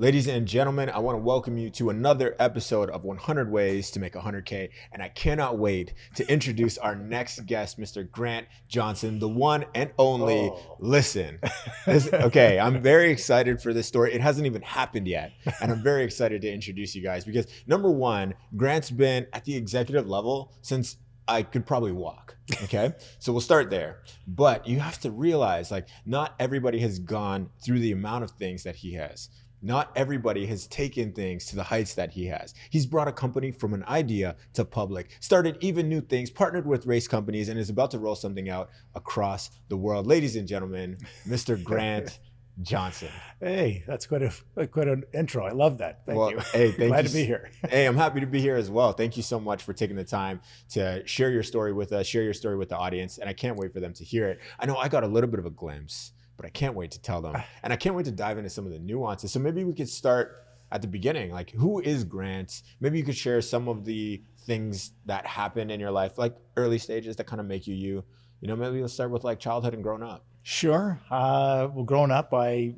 Ladies and gentlemen, I want to welcome you to another episode of 100 Ways to Make 100K. And I cannot wait to introduce our next guest, Mr. Grant Johnson, the one and only. Listen. Okay, I'm very excited for this story. It hasn't even happened yet. And I'm very excited to introduce you guys because number one, Grant's been at the executive level since I could probably walk. Okay. So we'll start there. But you have to realize, like, not everybody has gone through the amount of things that he has. Not everybody has taken things to the heights that he has. He's brought a company from an idea to public, started even new things, partnered with race companies, and is about to roll something out across the world. Ladies and gentlemen, Mr. Grant Johnson. Hey, that's quite an intro. I love that. Thank you. Hey, Glad to be here. Hey, I'm happy to be here as well. Thank you so much for taking the time to share your story with us, share your story with the audience, and I can't wait for them to hear it. I know I got a little bit of a glimpse, but I can't wait to tell them. And I can't wait to dive into some of the nuances. So maybe we could start at the beginning. Like, who is Grant? Maybe you could share some of the things that happened in your life, like early stages that kind of make you you. You know, maybe let's start with like childhood and growing up. Sure. Well, growing up, I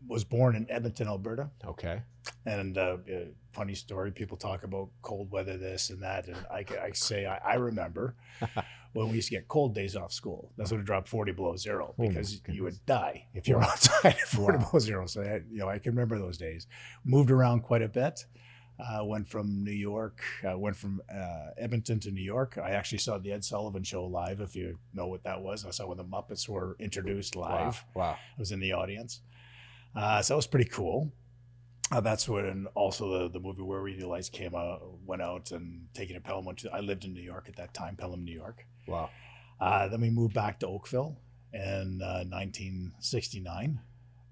was born in Edmonton, Alberta. Okay. And funny story, people talk about cold weather, this and that. And I say, I remember when we used to get cold days off school. That's when it dropped 40 below zero because you would die if you were outside at 40 below zero. So, I can remember those days. Moved around quite a bit. Went from New York, went from Edmonton to New York. I actually saw the Ed Sullivan Show live, if you know what that was. I saw when the Muppets were introduced live. Wow. I was in the audience. So that was pretty cool. That's when also the movie Where Were the Lights went out, and Taking a Pelham went to. I lived in New York at that time, Pelham, New York. Wow. Then we moved back to Oakville in 1969,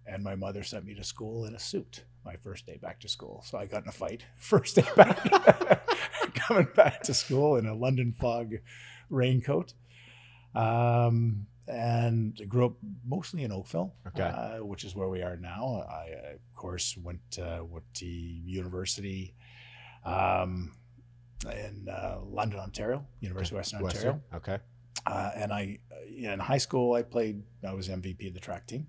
and my mother sent me to school in a suit. My first day back to school. So I got in a fight first day back, coming back to school in a London fog raincoat. And I grew up mostly in Oakville, okay. Which is where we are now. I, of course, went to university in London, Ontario, University of Western Ontario. Okay. And in high school, I was MVP of the track team.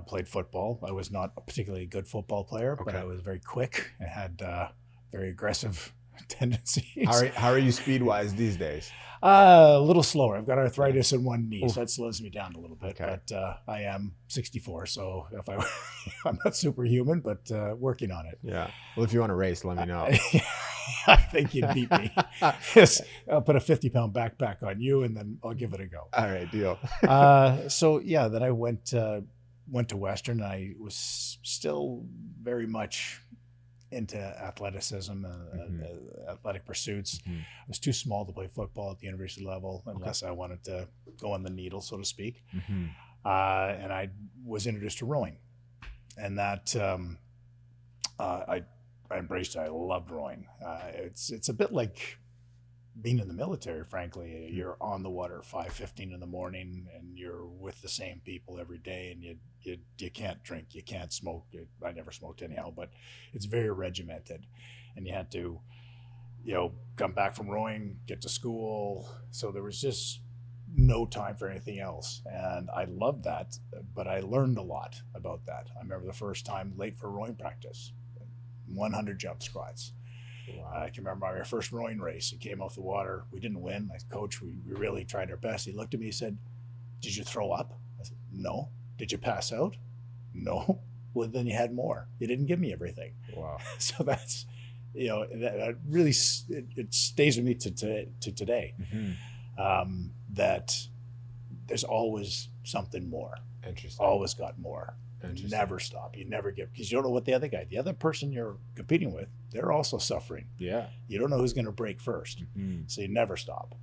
Played football. I was not a particularly good football player, but I was very quick. I had very aggressive tendencies. How are you speed-wise these days? A little slower. I've got arthritis in one knee, so that slows me down a little bit. Okay. But I am 64, so if I'm not superhuman, but working on it. Yeah. Well, if you want to race, let me know. I think you'd beat me. Yes, I'll put a 50-pound backpack on you, and then I'll give it a go. All right, deal. So yeah, then I went to Western. I was still very much into athleticism and athletic pursuits. I was too small to play football at the university level unless I wanted to go on the needle, so to speak. And I was introduced to rowing, and that I embraced it. I loved rowing. It's a bit like being in the military, frankly. You're on the water 5:15 in the morning, and you're with the same people every day, and you can't drink, you can't smoke. I never smoked anyhow, but it's very regimented, and you had to, come back from rowing, get to school. So there was just no time for anything else, and I loved that. But I learned a lot about that. I remember the first time late for rowing practice, 100 jump squats. Wow. I can remember our first rowing race. It came off the water. We didn't win. My coach, we really tried our best. He looked at me and said, "Did you throw up?" I said, "No." "Did you pass out?" "No." "Well, then you had more. You didn't give me everything." Wow. So that's, that really, it stays with me to today. That there's always something more. Interesting. Always got more. Never stop. You never give, because you don't know what the other person you're competing with, they're also suffering. Yeah. You don't know who's going to break first. So you never stop.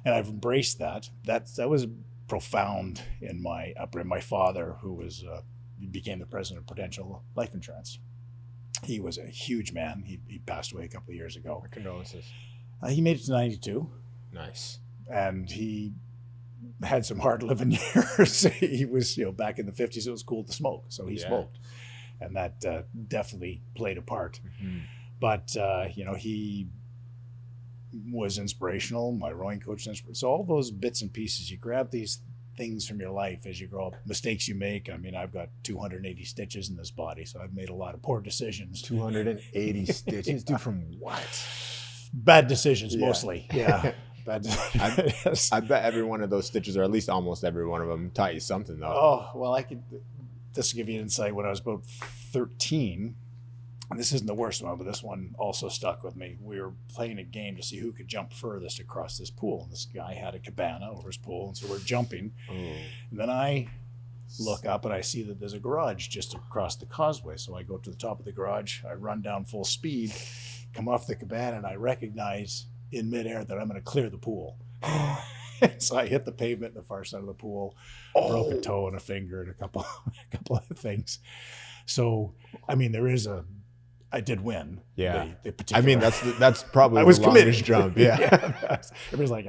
And I've embraced that. That was profound in my upbringing. My father, who became the president of Prudential Life Insurance, he was a huge man. He passed away a couple of years ago. My condolences. He made it to 92. Nice. And he had some hard living years. He was, back in the 50s, it was cool to smoke. So he smoked. And that definitely played a part. But, he was inspirational. My rowing coach was inspirational. So all those bits and pieces, you grab these things from your life as you grow up, mistakes you make. I mean, I've got 280 stitches in this body, so I've made a lot of poor decisions. 280 stitches? Dude, from what? Bad decisions, mostly. Yeah. Bad decisions. I bet every one of those stitches, or at least almost every one of them, taught you something, though. Oh, well, just to give you an insight, when I was about 13, and this isn't the worst one, but this one also stuck with me. We were playing a game to see who could jump furthest across this pool. And this guy had a cabana over his pool, and so we're jumping. Oh. And then I look up and I see that there's a garage just across the causeway. So I go to the top of the garage, I run down full speed, come off the cabana, and I recognize in midair that I'm going to clear the pool. So I hit the pavement in the far side of the pool, broke a toe and a finger and a couple of things. So, I mean, I did win. Yeah. The particular. I mean, that's probably I was the longest committed. jump. Yeah. Everybody's like,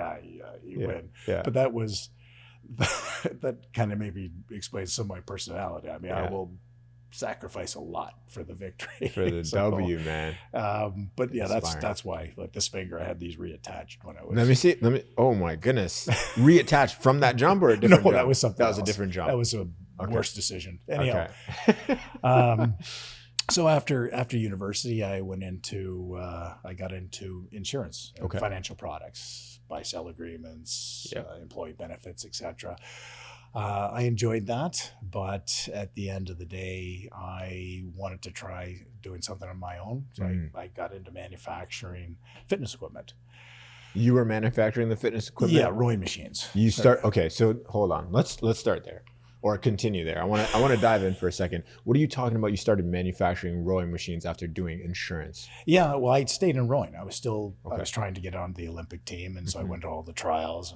you win. Yeah. But that kind of maybe explains some of my personality. I mean, I will sacrifice a lot for the victory. For the W, man. But yeah, that's why, like, this finger, I had these reattached when I was. Let me see. Oh my goodness. Reattached from that jump or a different jump? No, that was something That was else. a different jump. That was a worse decision. Anyhow. Okay. So after university, I got into insurance, financial products, buy-sell agreements, employee benefits, etc. I enjoyed that, but at the end of the day, I wanted to try doing something on my own. So I got into manufacturing fitness equipment. You were manufacturing the fitness equipment? Yeah, rowing machines. Okay, so hold on. Let's start there. Or continue there. I want to dive in for a second. What are you talking about? You started manufacturing rowing machines after doing insurance. Yeah, well, I stayed in rowing. I was trying to get on the Olympic team, and so I went to all the trials,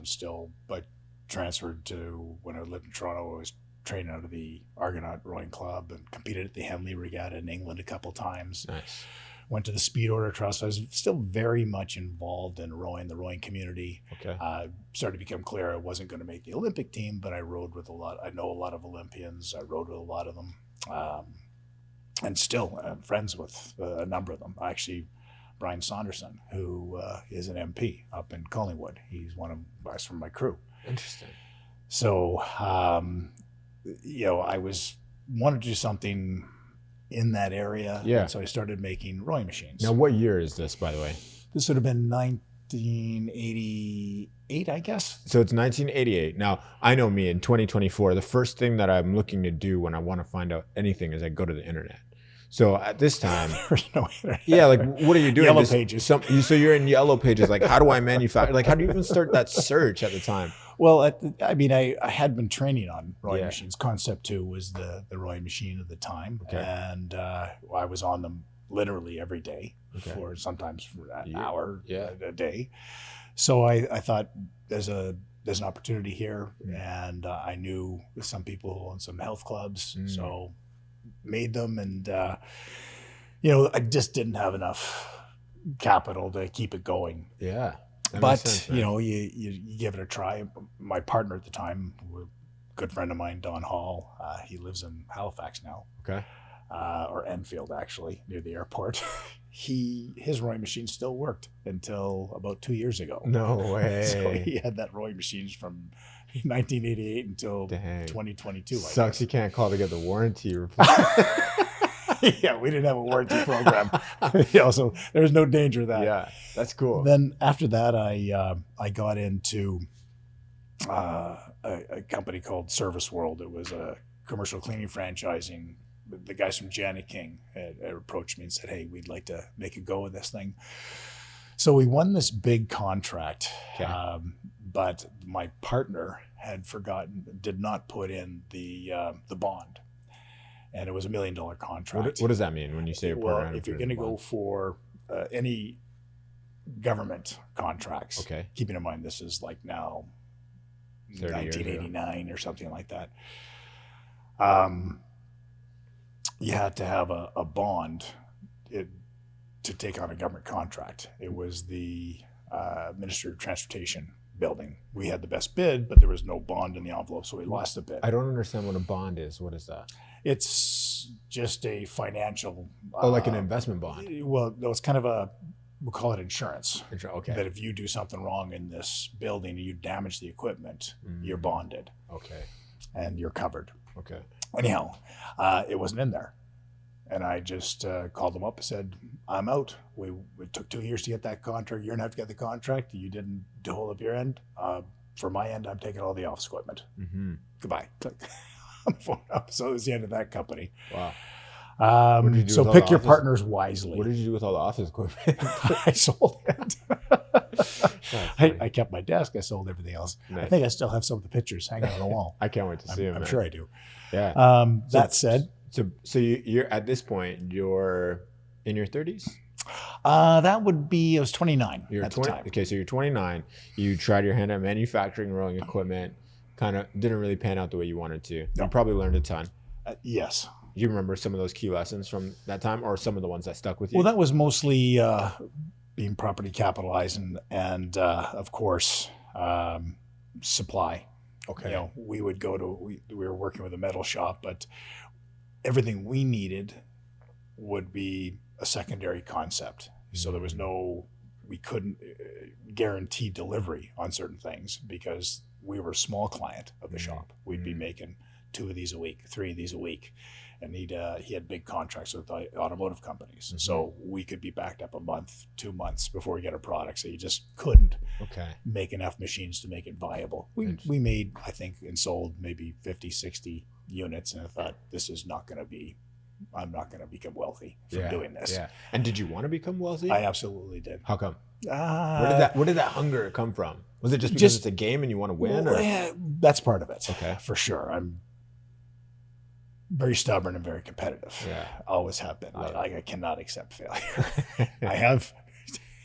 but transferred to, when I lived in Toronto, I was training out of the Argonaut Rowing Club and competed at the Henley Regatta in England a couple times. Nice. Went to the Speed Order Trust. I was still very much involved in rowing, the rowing community. Okay. Started to become clear I wasn't going to make the Olympic team, but I rowed with I know a lot of Olympians. I rowed with a lot of them. And still I'm friends with a number of them. Actually, Brian Saunderson, who is an MP up in Collingwood. He's one of us from my crew. Interesting. So, I wanted to do something in that area. Yeah. And so I started making rowing machines. Now, what year is this, by the way? This would have been 1988, I guess. So it's 1988. Now, I know me, in 2024, the first thing that I'm looking to do when I want to find out anything is I go to the internet. So at this time, there's no internet. Yeah, like, what are you doing? Yellow Pages. So you're in Yellow Pages. Like, how do I manufacture? Like, how do you even start that search at the time? Well, I had been training on rowing machines. Concept 2 was the rowing machine at the time. Okay. And I was on them literally every day sometimes for an hour a day. So I thought there's an opportunity here, and I knew some people in some health clubs, so made them, and I just didn't have enough capital to keep it going. Yeah. But you give it a try. My partner at the time, a good friend of mine, Don Hall, he lives in Halifax now. Okay. Or Enfield, actually, near the airport. His rowing machine still worked until about 2 years ago. No way. So he had that rowing machines from 1988 until 2022. Sucks you can't call to get the warranty replaced. Yeah, we didn't have a warranty program. So there was no danger of that. Yeah, that's cool. Then after that, I got into a company called Service World. It was a commercial cleaning franchising. The guys from Janet King had approached me and said, "Hey, we'd like to make a go of this thing." So we won this big contract, but my partner did not put in the bond. And it was $1 million contract. What does that mean when you say a partner? Well, if you're going to go for any government contracts, keeping in mind this is like now 1989 or something like that, you had to have a bond to take on a government contract. It was the Ministry of Transportation building. We had the best bid, but there was no bond in the envelope, so we lost the bid. I don't understand what a bond is. What is that? It's just a financial... like an investment bond. Well, no, it's kind of we'll call it insurance. Okay. That if you do something wrong in this building and you damage the equipment, you're bonded. Okay. And you're covered. Okay. Anyhow, it wasn't in there. And I just called them up and said, I'm out. It took 2 years to get that contract. You're going to have to get the contract. You didn't hold up your end. For my end, I'm taking all the office equipment. Goodbye. I'm phone up. So it was the end of that company. Wow. So pick your partners wisely. What did you do with all the office equipment? I sold it. I kept my desk. I sold everything else. Nice. I think I still have some of the pictures hanging on the wall. I can't wait to see them. I'm sure I do. Yeah. That said. So you're at this point, you're in your 30s? That would be, I was 29 at the time. Okay, so you're 29. You tried your hand at manufacturing rowing equipment, kind of didn't really pan out the way you wanted to. No. You probably learned a ton. Yes. Do you remember some of those key lessons from that time, or some of the ones that stuck with you? Well, that was mostly being properly capitalized and of course, supply. Okay. You know, we would go to, we were working with a metal shop, but everything we needed would be a secondary concept. So there was we couldn't guarantee delivery on certain things because we were a small client of the shop. We'd be making 2 of these a week, 3 of these a week. And he had big contracts with the automotive companies. So we could be backed up a month, 2 months before we get a product. So you just couldn't make enough machines to make it viable. We made, I think, and sold maybe 50, 60 units. And I thought, I'm not going to become wealthy from doing this. Yeah. And did you want to become wealthy? I absolutely did. How come? Where did that hunger come from? Was it just because it's a game and you want to win? Well, yeah, that's part of it. Okay. For sure. I'm very stubborn and very competitive. Yeah. Always have been. I cannot accept failure. I have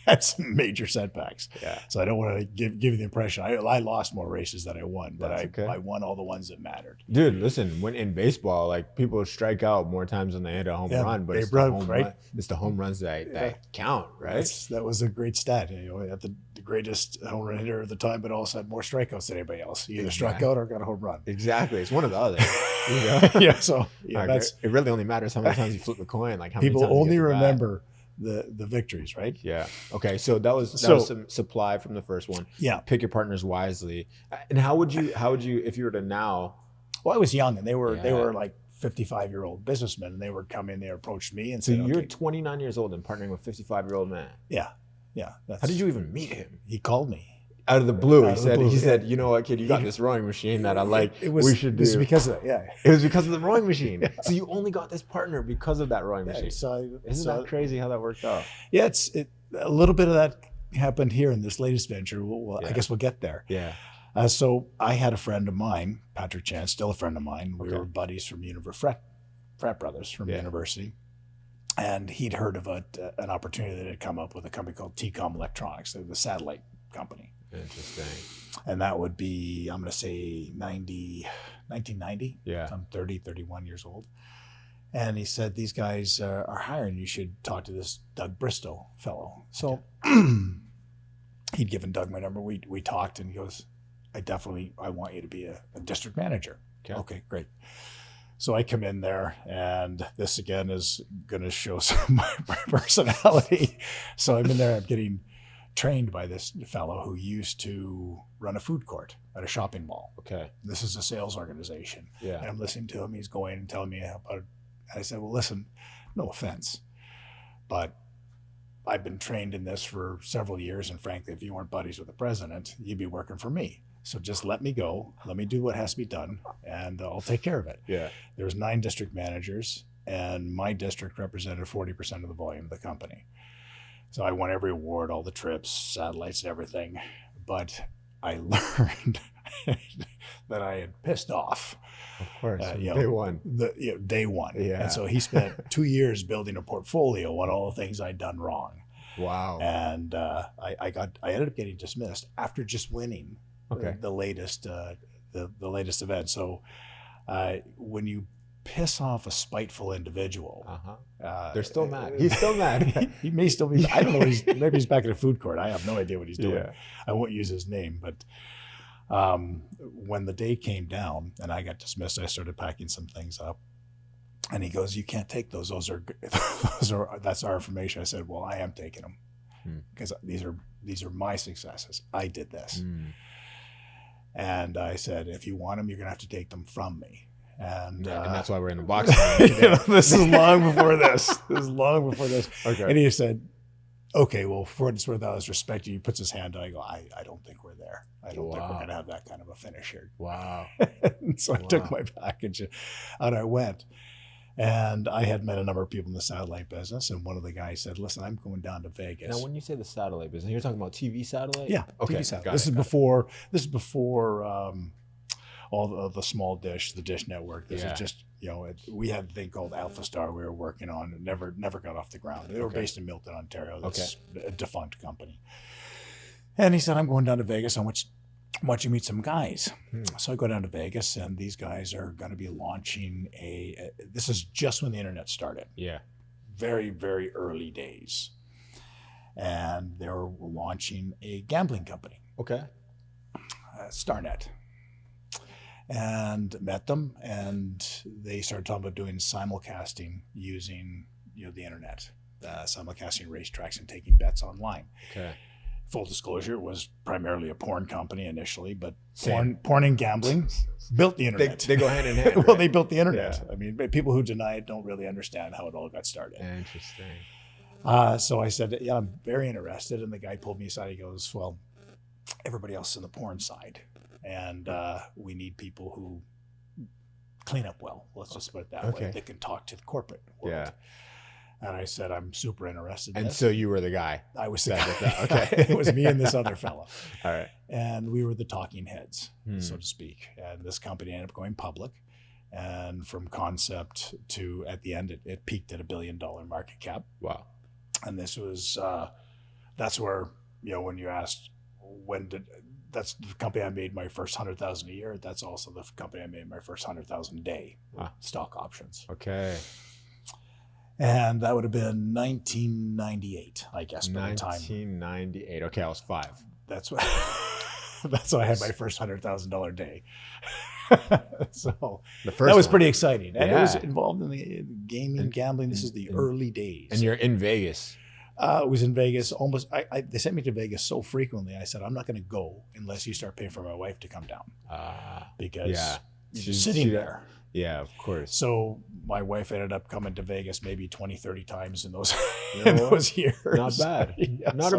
had some major setbacks. Yeah. So I don't want to give you the impression. I lost more races than I won, but I won all the ones that mattered. Dude, listen, when in baseball, like people strike out more times than they hit a home run, but it's the home runs that count, right? That was a great stat. You know, at the greatest home run hitter of the time, but also had more strikeouts than anybody else. You either struck out or got a home run. Exactly. It's one or the other. You know? Yeah. So it really only matters how many times you flip the coin. Like how people many times only remember the victories, right? Yeah. Okay. So that was some supply from the first one. Yeah. Pick your partners wisely. And how would you if you were to now? Well, I was young, and they were like 55-year-old businessmen, and they would come in. They approached me and said, "So you're 29 years old and partnering with a 55-year-old man." Yeah. Yeah. How did you even meet him? He called me. Out of the blue, he said, you know what, kid, you got this rowing machine that I like. We should do. It was because of that, yeah. It was because of the rowing machine. Yeah. So you only got this partner because of that rowing machine. Isn't that crazy how that worked out? Yeah, a little bit of that happened here in this latest venture. I guess we'll get there. Yeah. So I had a friend of mine, Patrick Chan, still a friend of mine. We were buddies from frat brothers from university. And he'd heard of an opportunity that had come up with a company called TCOM Electronics, the satellite company. Interesting. And that would be, I'm going to say 1990. Yeah. I'm 31 years old. And he said, these guys are hiring. You should talk to this Doug Bristow fellow. So he'd given Doug my number. We talked, and he goes, I want you to be a district manager. Okay, great. So I come in there, and this again is going to show some of my personality. So I'm in there, I'm getting trained by this fellow who used to run a food court at a shopping mall. Okay. This is a sales organization. Yeah. And I'm listening to him. He's going and telling me about it. And I said, well, listen, no offense, but I've been trained in this for several years. And frankly, if you weren't buddies with the president, you'd be working for me. So just let me go. Let me do what has to be done, and I'll take care of it. Yeah. There's 9 district managers, and my district represented 40% of the volume of the company. So I won every award, all the trips, satellites, and everything. But I learned that I had pissed off. Of course, day one. Day one. Yeah. And so he spent 2 years building a portfolio on all the things I'd done wrong. Wow. And I ended up getting dismissed after just winning the latest event. So when you piss off a spiteful individual, they're still mad. He's still mad. He may still be. I don't know. Maybe he's back at a food court. I have no idea what he's doing. Yeah. I won't use his name. But when the day came down and I got dismissed, I started packing some things up. And he goes, "You can't take those. That's our information." I said, "Well, I am taking them." because these are my successes. I did this. And I said, if you want them, you're going to have to take them from me. And that's why we're in the box. This is long before this. Okay. And he said, okay, well, for what it's worth, I was respecting you. He puts his hand out. I go, I don't think we're there. I don't think we're going to have that kind of a finish here. Wow. So I took my package and I went. And I had met a number of people in the satellite business. And one of the guys said, listen, I'm going down to Vegas. Now, when you say the satellite business, you're talking about TV satellite? Yeah. Okay. TV satellite. This is before all the small dish, the Dish Network. This is just, we had a thing called Alpha Star we were working on. It never got off the ground. They were based in Milton, Ontario. That's a defunct company. And he said, I'm going down to Vegas. I want you to meet some guys. So I go down to Vegas, and these guys are going to be launching this is just when the internet started. Yeah. Very, very early days. And they were launching a gambling company. Okay. StarNet. And met them, and they started talking about doing simulcasting using the internet, simulcasting racetracks and taking bets online. Okay. Full disclosure, it was primarily a porn company initially, but porn and gambling built the internet. They go hand in hand. Well, they built the internet. Yeah. I mean, people who deny it don't really understand how it all got started. Interesting. So I said, yeah, I'm very interested. And the guy pulled me aside. He goes, well, everybody else is in the porn side. And we need people who clean up well. Let's just put it that way. They can talk to the corporate world. Yeah. And I said, I'm super interested in this. So you were the guy. I was the guy. Okay. It was me and this other fella. All right. And we were the talking heads, so to speak. And this company ended up going public. And from concept to at the end, it peaked at $1 billion market cap. Wow. And this was, that's where, when you asked, that's the company I made my first 100,000 a year. That's also the company I made my first 100,000 a day stock options. Okay. And that would have been 1998, I guess, by the time. 1998. Okay, I was 5. That's when I had my first $100,000 day. So that was pretty exciting. And it was involved in the gaming, gambling. This is the early days. And you're in Vegas. It was in Vegas almost. They sent me to Vegas so frequently. I said, I'm not going to go unless you start paying for my wife to come down. Because she's sitting there. Yeah, of course. So my wife ended up coming to Vegas maybe 20, 30 times in those years. Not bad. Not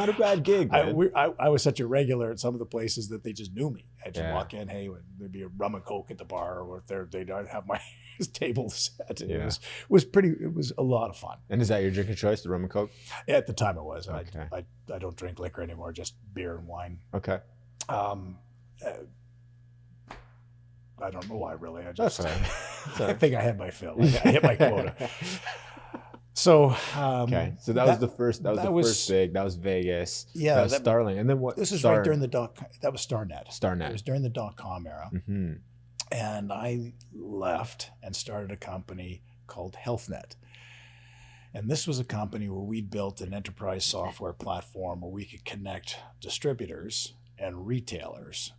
a bad gig, man. I was such a regular at some of the places that they just knew me. I just walk in, hey, there'd be a rum and coke at the bar, or if they'd have my table set. It was a lot of fun. And is that your drink of choice, the rum and coke? At the time it was. Okay. I don't drink liquor anymore, just beer and wine. Okay. I don't know why, really. I think I had my fill. I hit my quota. So, so that was the first. That was first big. That was Vegas. Yeah, that was Starling. And then what? This is right during the that was StarNet. StarNet. It was during the .com era, and I left and started a company called HealthNet. And this was a company where we built an enterprise software platform where we could connect distributors and retailers.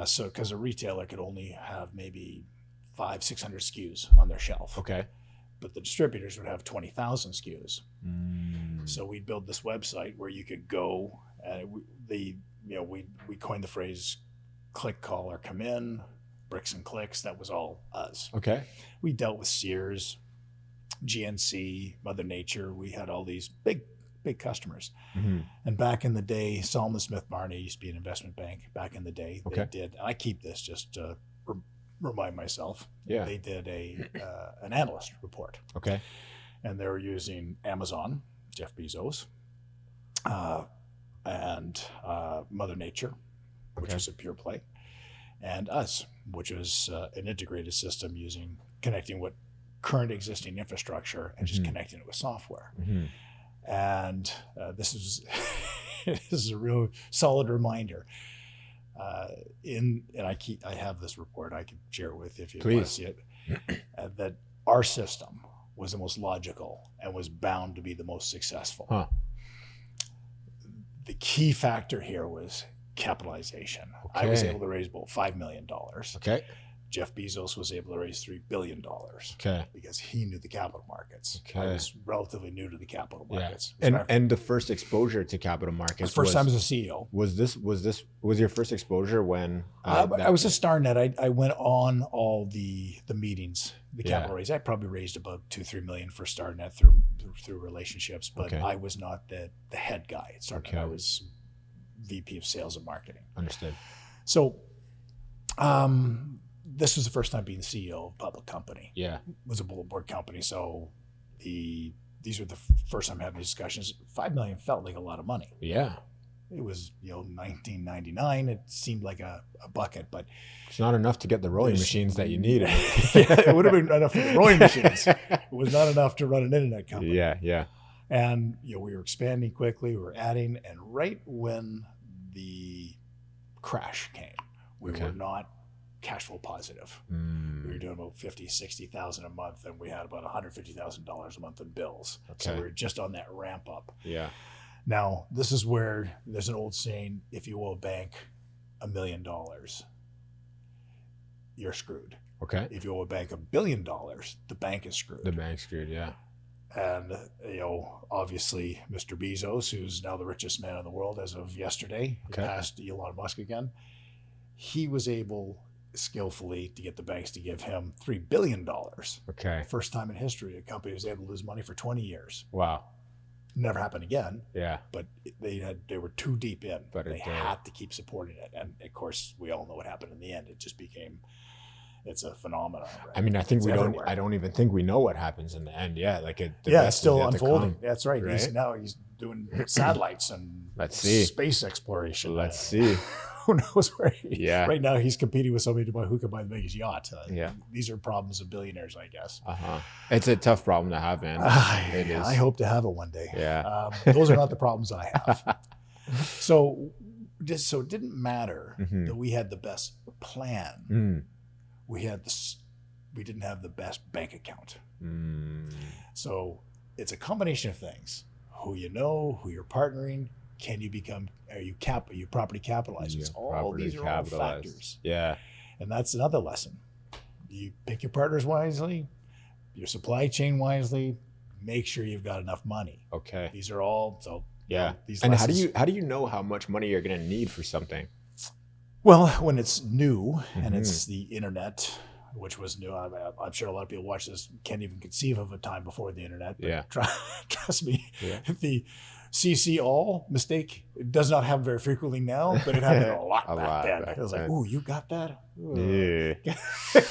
So, because a retailer could only have maybe 500-600 SKUs on their shelf. Okay. But the distributors would have 20,000 SKUs. So we'd build this website where you could go. We coined the phrase "click, call, or come in," bricks and clicks. That was all us. Okay. We dealt with Sears, GNC, Mother Nature. We had all these big customers. And back in the day, Solomon Smith Barney used to be an investment bank back in the day. They did, and I keep this just to remind myself. Yeah. They did an analyst report. Okay. And they were using Amazon, Jeff Bezos, and Mother Nature, which was a pure play, and us, which was an integrated system connecting what current existing infrastructure and just connecting it with software. And this is a real solid reminder. And I have this report. I can share it with you if you want to see it. That our system was the most logical and was bound to be the most successful. The key factor here was capitalization. I was able to raise about $5 million. Jeff Bezos was able to raise $3 billion Okay. because he knew the capital markets. Okay. I was relatively new to the capital markets. And the first exposure to capital markets. First time as a CEO. Was your first exposure when? I was a StarNet. I went on all the meetings, the capital raise. I probably raised about $2-3 million for StarNet through relationships, but I was not the head guy at StarNet. I was VP of Sales and Marketing. Understood. So, this was the first time being CEO of a public company. Yeah, it was a bulletin board company. So, these were the first time having these discussions. $5 million felt like a lot of money. Yeah. It was, 1999. It seemed like a bucket, but it's not enough to get the rowing machines that you needed. It would have been enough for the rowing machines. It was not enough to run an internet company. Yeah. And we were expanding quickly. We were adding, and right when the crash came, we were not cash flow positive. We were doing about $50,000-$60,000 a month, and we had about $150,000 a month in bills. So we were just on that ramp up. Yeah. Now, this is where there's an old saying: if you owe a bank $1 million, you're screwed. Okay. If you owe a bank $1 billion, the bank is screwed. The bank's screwed, yeah. And, obviously, Mr. Bezos, who's now the richest man in the world as of yesterday, passed Elon Musk again, he was able skillfully to get the banks to give him $3 billion. Okay. First time in history, a company was able to lose money for 20 years. Wow. Never happened again. Yeah. But they were too deep in. But they had to keep supporting it. And, of course, we all know what happened in the end. It just became... It's a phenomenon. Right? I mean, I don't even think we know what happens in the end. Yeah, it's still unfolding. That's right. He's doing satellites and space exploration. Let's see. Who knows where? Right now, he's competing with somebody who can buy the biggest yacht. These are problems of billionaires, I guess. It's a tough problem to have, man. It is. I hope to have it one day. Yeah. Those are not the problems I have. So it didn't matter that we had the best plan. We didn't have the best bank account. So it's a combination of things: who you know, who you're partnering, are you property capitalized? These are all factors. Yeah. And that's another lesson. You pick your partners wisely, your supply chain wisely, make sure you've got enough money. Okay. These are all these and lessons. How do you know how much money you're gonna need for something? Well, when it's new and it's the internet, which was new, I'm sure a lot of people watch this can't even conceive of a time before the internet. But trust me, the CC all mistake does not happen very frequently now, but it happened a lot back then. It was like, ooh, you got that? Ooh. Yeah.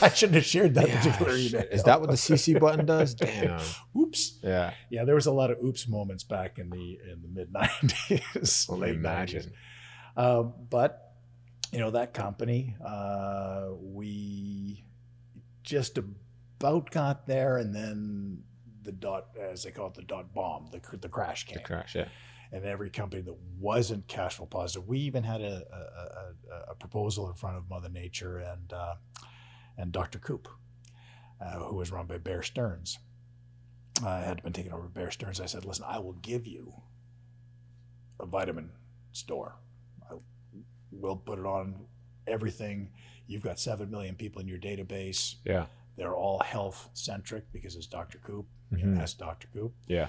I shouldn't have shared that particular email. Is that what the CC button does? Damn. Oops. Yeah. Yeah, there was a lot of oops moments back in the mid 90s. Well, imagine. But that company, we just about got there, and then as they call it, the dot bomb, the crash came. The crash, yeah. And every company that wasn't cash flow positive, we even had a proposal in front of Mother Nature and Dr. Coop, who was run by Bear Stearns. Had been taken over by Bear Stearns. I said, listen, I will give you a vitamin store. We'll put it on everything. You've got 7 million people in your database. Yeah. They're all health centric because it's Dr. Coop. That's Dr. Coop. Yeah.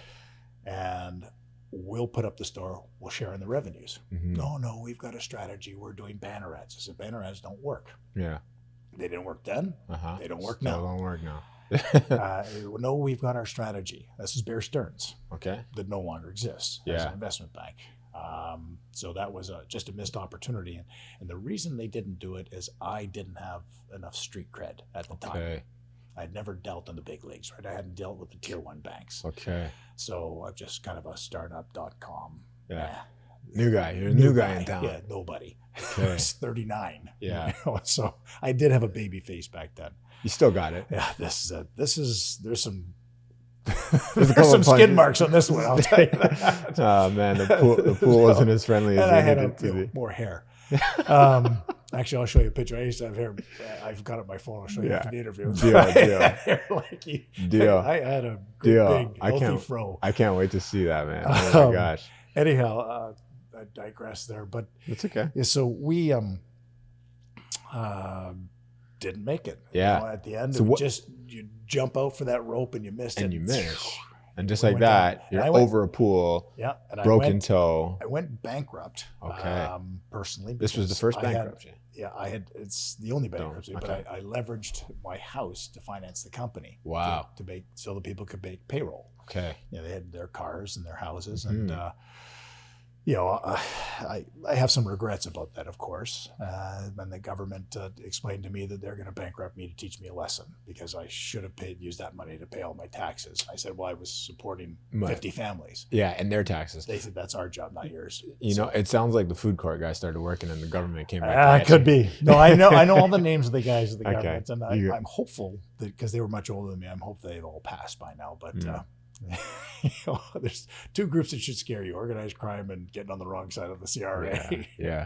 And we'll put up the store. We'll share in the revenues. No, we've got a strategy. We're doing banner ads. I said, banner ads don't work. Yeah. They didn't work then. They don't work now. They don't work now. No, we've got our strategy. This is Bear Stearns. Okay. That no longer exists as an investment bank. So that was just a missed opportunity. And the reason they didn't do it is I didn't have enough street cred at the time. I'd never dealt in the big leagues, right? I hadn't dealt with the tier 1 banks. Okay. So I'm just kind of a startup.com. Yeah. New guy. You're a new guy in town. Yeah, nobody. Okay. I was 39. Yeah. So I did have a baby face back then. You still got it. Yeah. There's some skid marks on this one, I'll tell you that. Oh man, the pool wasn't as friendly as it needed to be. More hair. Actually, I'll show you a picture. I used to have hair. I've got it on my phone. I'll show you after the interview. Deal. I had a good, big, healthy fro. I can't wait to see that, man. Oh my gosh. Anyhow, I digress there, but it's okay. Yeah, so we didn't make it. Yeah. At the end, So you jump out for that rope and you missed it. And you miss. And just We like went down. that, you're over a pool, Yeah. And broken toe. I went bankrupt. Okay. Personally. This was the first bankruptcy. It's the only bankruptcy, okay. but I leveraged my house to finance the company. Wow. To make, so that people could make payroll. Okay. They had their cars and their houses, and I have some regrets about that, of course. And the government explained to me that they're going to bankrupt me to teach me a lesson, because I should have used that money to pay all my taxes. I said, well, I was supporting 50 families. Yeah, and their taxes. They said, that's our job, not yours. It sounds like the food court guy started working and the government came back. Could be. No, I know all the names of the guys of the government, and Yeah. I'm hopeful that, because they were much older than me, I'm hopeful they've all passed by now. But there's two groups that should scare you: organized crime and getting on the wrong side of the CRA. Yeah.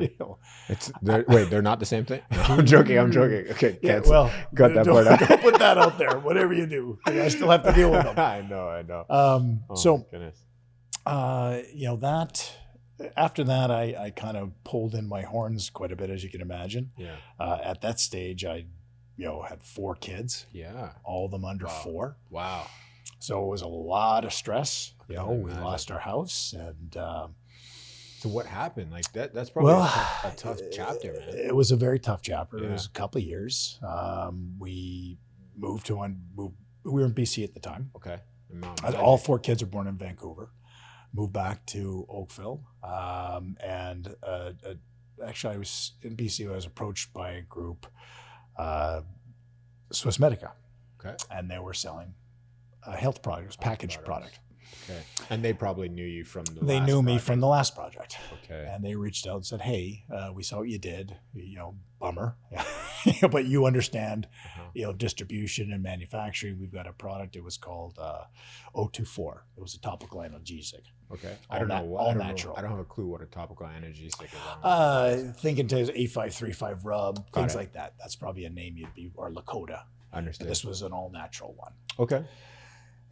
They're not the same thing? No, I'm joking. Okay. Cut that part out. Don't put that out there. Whatever you do, I still have to deal with them. I know. Goodness. That after that, I kind of pulled in my horns quite a bit, as you can imagine. Yeah. At that stage, I had 4 kids. Yeah. All of them under 4. Wow. So it was a lot of stress. We imagine. lost our house, and so what happened? Like that's probably a tough chapter, man. It was a very tough chapter. Yeah. It was a couple of years. We moved. We were in BC at the time. Okay. All 4 kids are born in Vancouver. Moved back to Oakville, and actually, I was in BC. I was approached by a group, Swiss Medica. Okay. And they were selling a health product. It was packaged product. Okay. And they probably knew you from the They knew me from the last project. Okay. And they reached out and said, hey, we saw what you did, bummer, but you understand, distribution and manufacturing. We've got a product. It was called O24. It was a topical analgesic. Okay. All natural. I don't have a clue what a topical analgesic is. Thinking to 8535 rub, things like that. That's probably a name or Lakota. Understood. And this was an all natural one. Okay.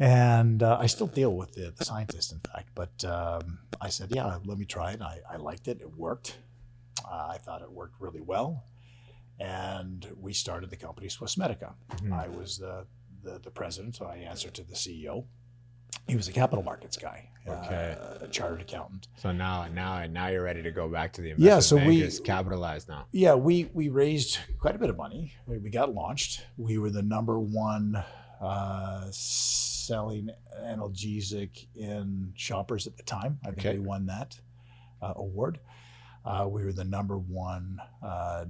And I still deal with the scientist, in fact, but I said, yeah, let me try it. I liked it. It worked. I thought it worked really well. And we started the company Swiss Medica. Mm-hmm. I was the president, so I answered to the CEO. He was a capital markets guy, a chartered accountant. So now you're ready to go back to the investment bankers, capitalized now. Yeah, we raised quite a bit of money. We got launched. We were the number 1 selling analgesic in Shoppers at the time. I think we won that award. We were the number 1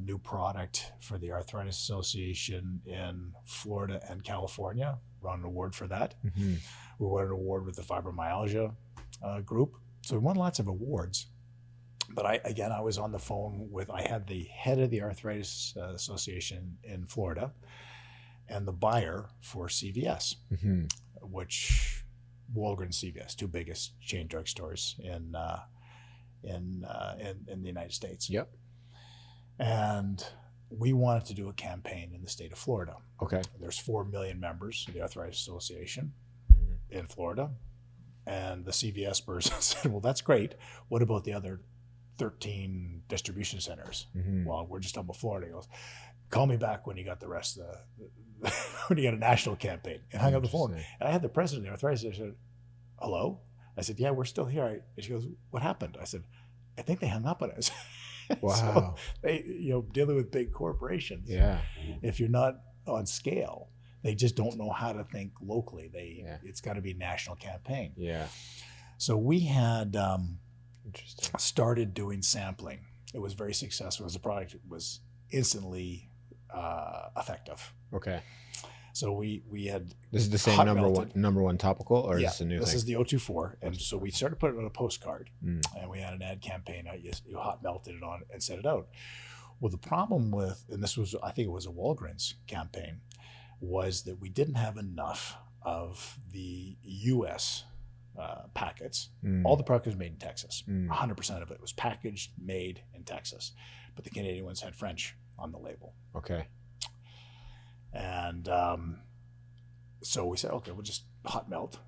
new product for the Arthritis Association in Florida and California. Won an award for that. Mm-hmm. We won an award with the fibromyalgia group. So we won lots of awards. But I was on the phone I had the head of the Arthritis Association in Florida and the buyer for CVS, mm-hmm. which Walgreens, CVS, 2 biggest chain drugstores in the United States. Yep. And we wanted to do a campaign in the state of Florida. Okay. There's 4 million members of the Arthritis Association in Florida. And the CVS person said, well, that's great. What about the other 13 distribution centers? Mm-hmm. Well, we're just talking about Florida. He goes, call me back when you got the rest of when you got a national campaign. And hung up the phone. And I had the president of the Arthritis. I said, hello? I said, yeah, we're still here. And she goes, what happened? I said, I think they hung up on us. Wow. So they, dealing with big corporations. Yeah. If you're not on scale, they just don't know how to think locally. It's got to be a national campaign. Yeah. So we had started doing sampling. It was very successful. As a product, it was instantly effective. Okay. So we had. This is the same number one topical, or is this a new thing? This is the O24, and so we started putting it on a postcard, and we had an ad campaign. You hot melted it on and sent it out. Well, the problem with, and this was, I think it was a Walgreens campaign, was that we didn't have enough of the U.S. Packets. All the product was made in Texas. 100% of it was packaged, made in Texas, but the Canadian ones had French on the label. Okay. And so we said, okay, we'll just hot melt.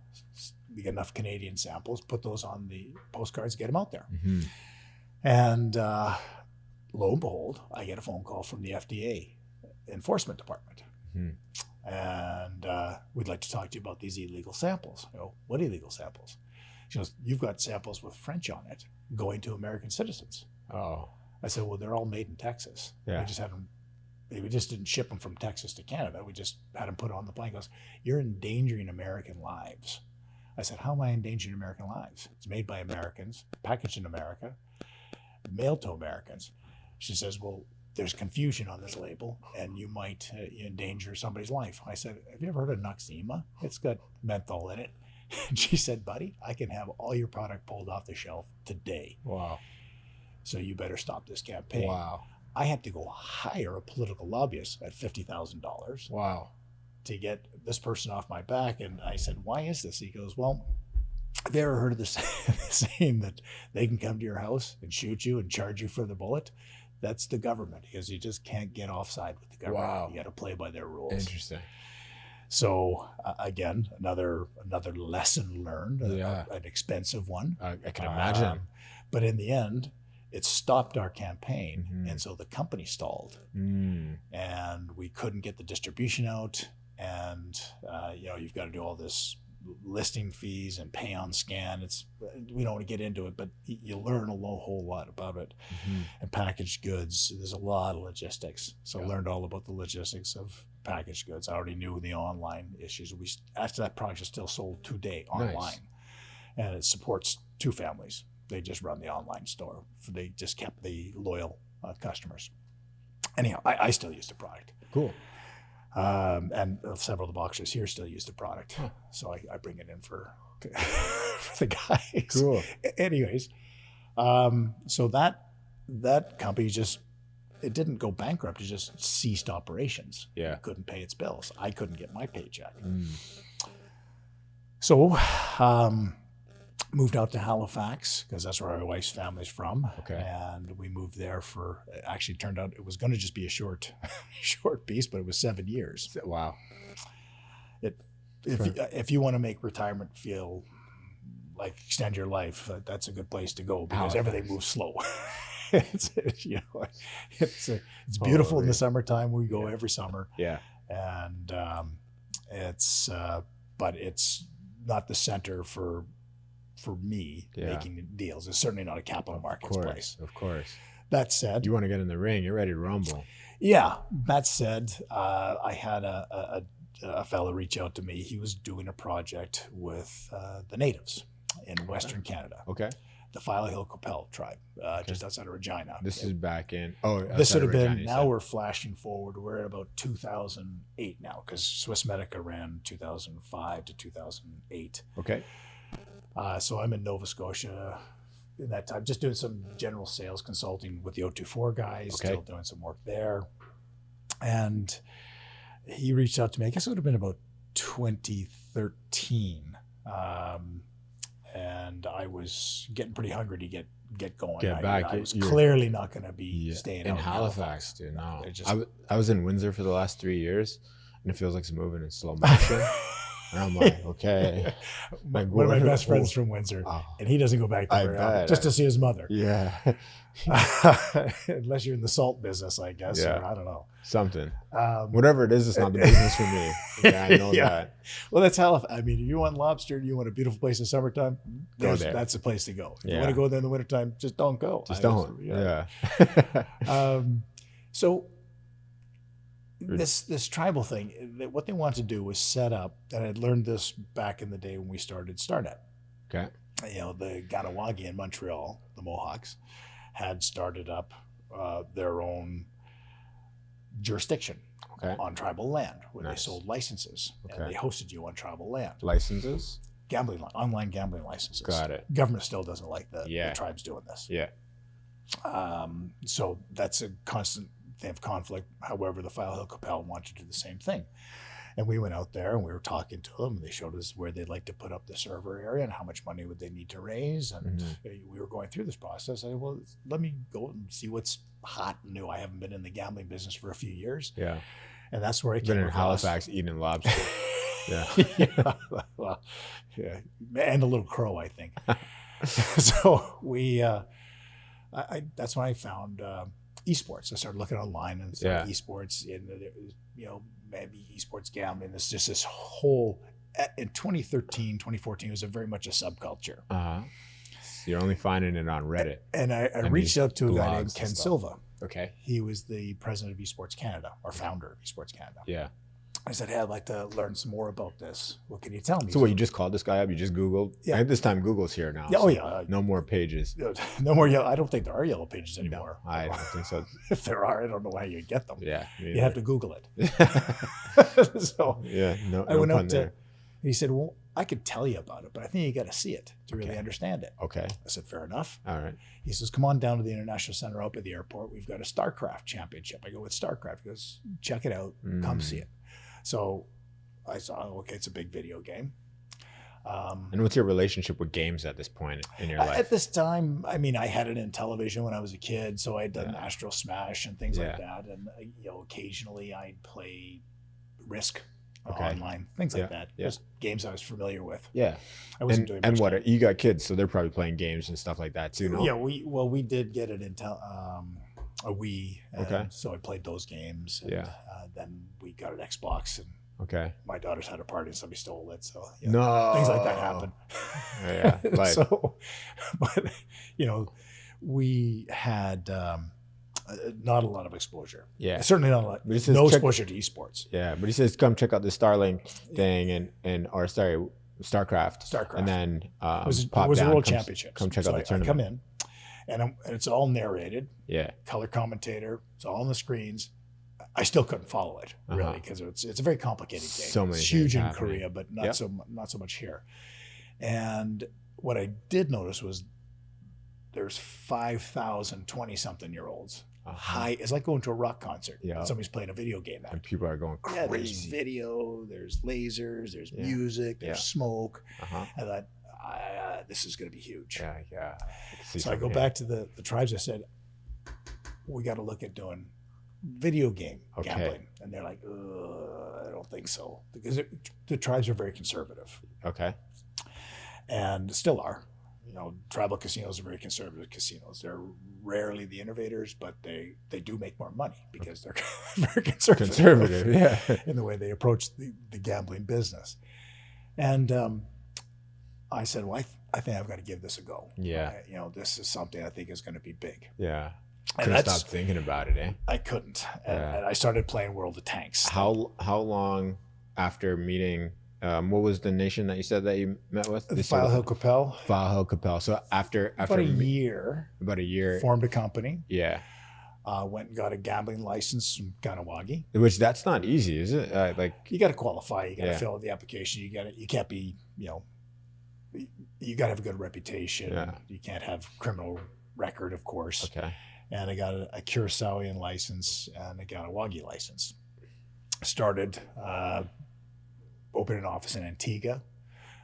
We get enough Canadian samples, put those on the postcards, get them out there. Mm-hmm. And lo and behold, I get a phone call from the FDA enforcement department. Mhm. And we'd like to talk to you about these illegal samples. I go, what illegal samples? She goes, you've got samples with French on it going to American citizens. Oh. I said, well, they're all made in Texas. Yeah. We just didn't ship them from Texas to Canada. We just had them put on the plane. He goes, you're endangering American lives. I said, how am I endangering American lives? It's made by Americans, packaged in America, mailed to Americans. She says, well, there's confusion on this label and you might endanger somebody's life. I said, have you ever heard of Noxzema? It's got menthol in it. And she said, buddy, I can have all your product pulled off the shelf today. Wow. So you better stop this campaign. Wow. I had to go hire a political lobbyist at $50,000 Wow. to get this person off my back. And I said, why is this? He goes, well, have you ever heard of the saying that they can come to your house and shoot you and charge you for the bullet? That's the government, because you just can't get offside with the government. Wow. You got to play by their rules. Interesting. So again, another lesson learned, Yeah. an expensive one. I can imagine. But in the end, it stopped our campaign. Mhm. And so the company stalled. Mm. And we couldn't get the distribution out. And, you've got to do all this listing fees and pay on scan. We don't want to get into it, but you learn a whole lot about it. Mhm. And packaged goods, there's a lot of logistics. So I Yeah. learned all about the logistics of packaged goods. I already knew the online issues. Actually, that product is still sold today online. Nice. And it supports two families. They just run the online store. They just kept the loyal customers. Anyhow, I still use the product. Cool. And several of the boxers here still use the product. Huh. So I bring it in for the guys. Cool. Anyways, so that company it didn't go bankrupt. It just ceased operations. Yeah. It couldn't pay its bills. I couldn't get my paycheck. Mm. So moved out to Halifax because that's where my wife's family's from. Okay. And we moved there actually turned out it was going to just be a short piece, but it was 7 years. Wow. If you want to make retirement feel like extend your life, that's a good place to go because everything moves slow. It's beautiful in the summertime. We go every summer. Yeah. And but it's not the center for me making deals. It's certainly not a capital markets place. Of course. That said, You want to get in the ring. You're ready to rumble. yeah. That said, I had a fellow reach out to me. He was doing a project with the natives in Western Canada. Okay. The Philo-Hill tribe, just outside of Regina. This is back in. This would have been. Regina, Now we're flashing forward. We're at about 2008 now, because Swiss Medica ran 2005 to 2008. Okay. So I'm in Nova Scotia in that time, just doing some general sales consulting with the 024 guys, still doing some work there. And he reached out to me, I guess it would have been about 2013. And I was getting pretty hungry to get going. Get back. I was clearly not going to be staying in out Halifax, dude. No, just, I was in Windsor for the last 3 years, and it feels like it's moving in slow motion. And I'm like, okay. One of my best friends from Windsor, and he doesn't go back there very often, just to see his mother. Yeah. Unless you're in the salt business, I guess. Yeah. Or I don't know. Something. Whatever it is, it's not the business for me. Yeah, I know that. Well, that's Halifax. I mean, if you want lobster and you want a beautiful place in summertime, Go there. That's the place to go. If you want to go there in the wintertime, just don't go. Don't. Yeah. So this tribal thing, what they wanted to do was set up, and I'd learned this back in the day when we started StarNet. Okay. The Ganawagi in Montreal, the Mohawks, had started up their own jurisdiction on tribal land where they sold licenses and they hosted you on tribal land. Licenses? Online gambling licenses. Got it. Government still doesn't like the tribes doing this. Yeah. So that's a constant thing of conflict. However, the Philo-Hill wanted to do the same thing. And we went out there and we were talking to them, and they showed us where they'd like to put up the server area and how much money would they need to raise. And we were going through this process. I said, well, let me go and see what's hot and new. I haven't been in the gambling business for a few years. Yeah. And that's where I came in across. Halifax eating lobster. Well, and a little crow, I think. So we, that's when I found esports. I started looking online and esports, and maybe esports gambling. There's just this whole, in 2013, 2014, it was very much a subculture. So you're only finding it on Reddit. And I reached out to a guy named Ken Silva. Okay. He was the president of Esports Canada, or founder of Esports Canada. Yeah. I said, hey, I'd like to learn some more about this. What can you tell me? So what, you just called this guy up? You just Googled? Yeah. At this time, Google's here now. Yeah, so no more pages. No more yellow. I don't think there are yellow pages anymore. No, I don't think so. If there are, I don't know how you get them. Yeah. You have to Google it. So yeah, I went up to, he said, well, I could tell you about it, but I think you got to see it to really understand it. Okay. I said, fair enough. All right. He says, come on down to the International Center up at the airport. We've got a StarCraft championship. I go, with StarCraft? He goes, check it out. Come see it. So I saw, okay, it's a big video game. And what's your relationship with games at this point in your life? At this time, I mean, I had it in television when I was a kid, so I'd done Astro Smash and things like that. And, occasionally I'd play Risk online, things like that. Just games I was familiar with. Yeah. I wasn't doing much. And what, you got kids, so they're probably playing games and stuff like that too, no? Yeah, we did get it in a Wii. So I played those games. And, then we got an Xbox, and my daughters had a party and somebody stole it. So no, things like that happen. Right. So, but we had not a lot of exposure. Yeah, certainly not a lot. No exposure to esports. Yeah, but he says, come check out the Starlink thing StarCraft, and then it was a world championship. Come check out the tournament. I come in, and it's all narrated. Yeah, color commentator. It's all on the screens. I still couldn't follow it really because it's a very complicated game. So many it's huge in happening. Korea, but not so much here. And what I did notice was there's 5,000 20-something-year-olds. It's like going to a rock concert. Yeah, somebody's playing a video game. And people are going crazy. Yeah, there's video, there's lasers, there's music, there's smoke. I thought, this is going to be huge. Yeah. So I go back to the tribes. I said, we got to look at doing video game gambling. And they're like, I don't think so. Because the tribes are very conservative. Okay. And still are. Tribal casinos are very conservative casinos. They're rarely the innovators, but they do make more money because they're very conservative in the way they approach the gambling business. And I said, well, I think I've got to give this a go. Yeah. This is something I think is going to be big. Yeah. Couldn't stop thinking about it, eh? I couldn't. And I started playing World of Tanks. How long after meeting, what was the nation that you said that you met with? File Hill Capel. File Hill Capel. So after about a year, formed a company. Yeah. Went and got a gambling license from Kanawagi. Which that's not easy, is it? You got to qualify. You got to fill out the application. You can't be, you got to have a good reputation. Yeah. You can't have criminal record, of course. Okay. And I got a Curaçaoian license and a Kanawagi license. Started opening an office in Antigua.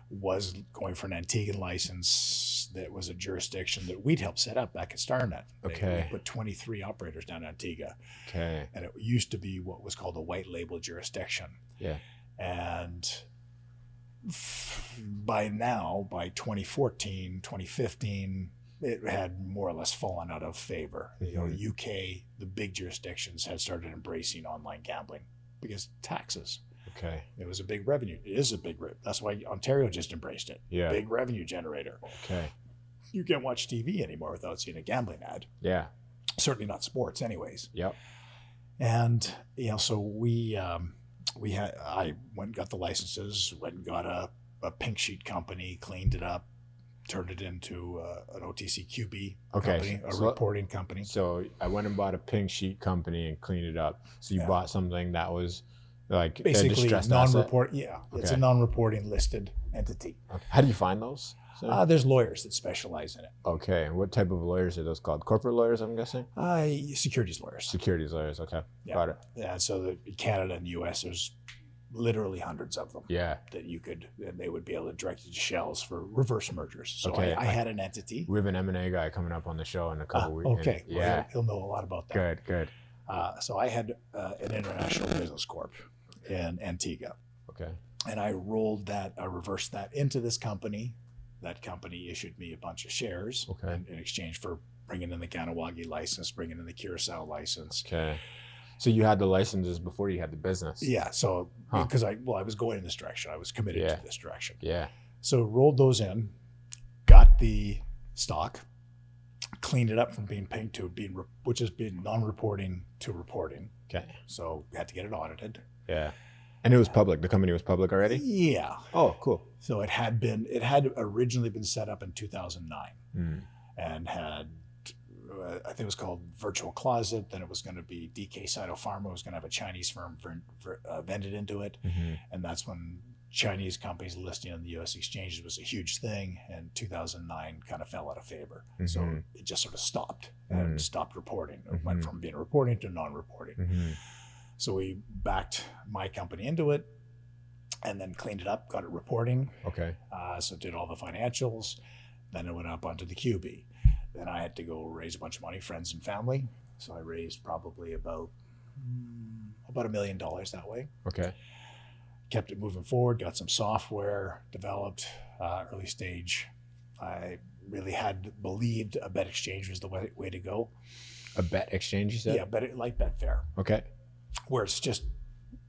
Was going for an Antiguan license that was a jurisdiction that we'd helped set up back at StarNet. We put 23 operators down in Antigua. Okay. And it used to be what was called a white label jurisdiction. Yeah. And by 2014, 2015, it had more or less fallen out of favor. UK, the big jurisdictions had started embracing online gambling because taxes. Okay. It was a big revenue. It is a big that's why Ontario just embraced it. Yeah. Big revenue generator. Okay. You can't watch TV anymore without seeing a gambling ad. Yeah. Certainly not sports anyways. Yep. And so I went and got the licenses, went and got a pink sheet company, cleaned it up, turned it into an OTC QB company, reporting company. So I went and bought a pink sheet company and cleaned it up. So you bought something that was like basically non-report. Yeah, it's a non-reporting listed entity. Okay. How do you find those? There's lawyers that specialize in it. Okay, and what type of lawyers are those called? Corporate lawyers, I'm guessing. Securities lawyers. Securities lawyers. Okay, got it. Yeah, so Canada and the U.S. there's literally hundreds of them. Yeah, that and they would be able to direct you to shells for reverse mergers. So I had an entity. We have an M&A guy coming up on the show in a couple weeks. Okay, well, he'll know a lot about that. Good. So I had an international business corp in Antigua. Okay. And I reversed that into this company. That company issued me a bunch of shares in exchange for bringing in the Kanawagi license, bringing in the Curacao license. Okay. So you had the licenses before you had the business. Yeah. So because I was going in this direction, I was committed to this direction. Yeah. So rolled those in, got the stock, cleaned it up from being pink to being, which has been non-reporting to reporting. Okay. So we had to get it audited. Yeah. And it was public. The company was public already? Yeah. Oh, cool. So it had originally been set up in 2009 and had, I think it was called Virtual Closet. Then it was going to be DK Cytopharma. It was going to have a Chinese firm vended into it. And that's when Chinese companies listing on the U.S. exchanges was a huge thing. And 2009 kind of fell out of favor. So it just sort of stopped and stopped reporting. It went from being reporting to non-reporting. So we backed my company into it and then cleaned it up, got it reporting. Okay. So did all the financials. Then it went up onto the QB. Then I had to go raise a bunch of money, friends and family. So I raised probably about $1 million that way. Okay. Kept it moving forward, got some software developed, early stage. I really had believed a bet exchange was the way to go. A bet exchange, you said? Yeah, like Betfair. Okay. Where it's just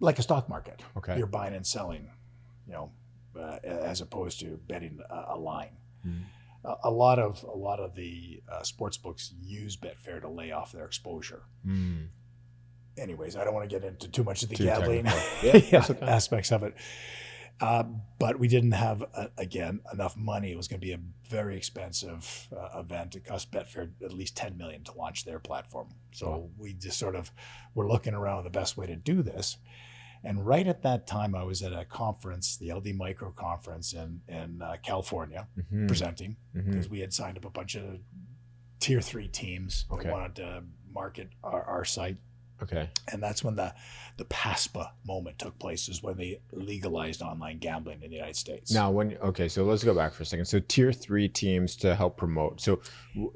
like a stock market. Okay. You're buying and selling, as opposed to betting a line. A lot of the sports books use Betfair to lay off their exposure. Anyways, I don't want to get into too much of the gambling aspects of it. But we didn't have, again, enough money. It was going to be a very expensive event. It cost Betfair at least $10 million to launch their platform. So we just sort of were looking around the best way to do this. And right at that time, I was at a conference, the LD Micro conference in California, presenting, because we had signed up a bunch of tier 3 teams that wanted to market our site. Okay. And that's when the PASPA moment took place, is when they legalized online gambling in the United States. Now, so let's go back for a second. So tier 3 teams to help promote. So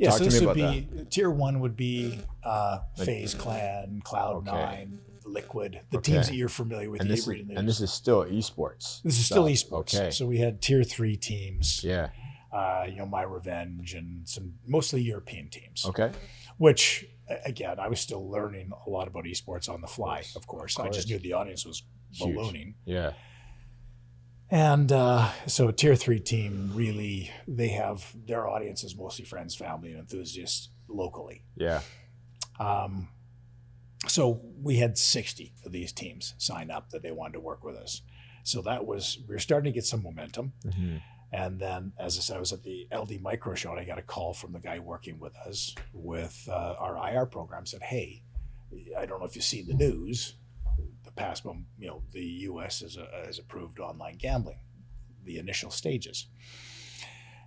talk to me about that. Tier 1 would be FaZe Clan, Cloud9, Liquid, the teams that you're familiar with. And this is still esports. This is still esports. Okay. So we had tier 3 teams. Yeah. My Revenge and some mostly European teams. Okay. Which, again, I was still learning a lot about esports on the fly, of course. I just knew the audience was ballooning. Yeah. And so a tier 3 team, really, they have their audience is mostly friends, family, and enthusiasts locally. Yeah. So we had 60 of these teams sign up that they wanted to work with us. So we were starting to get some momentum. And then, as I said, I was at the LD Micro Show, and I got a call from the guy working with us with our IR program. Said, "Hey, I don't know if you've seen the news. The PASPA, the U.S. has approved online gambling, the initial stages."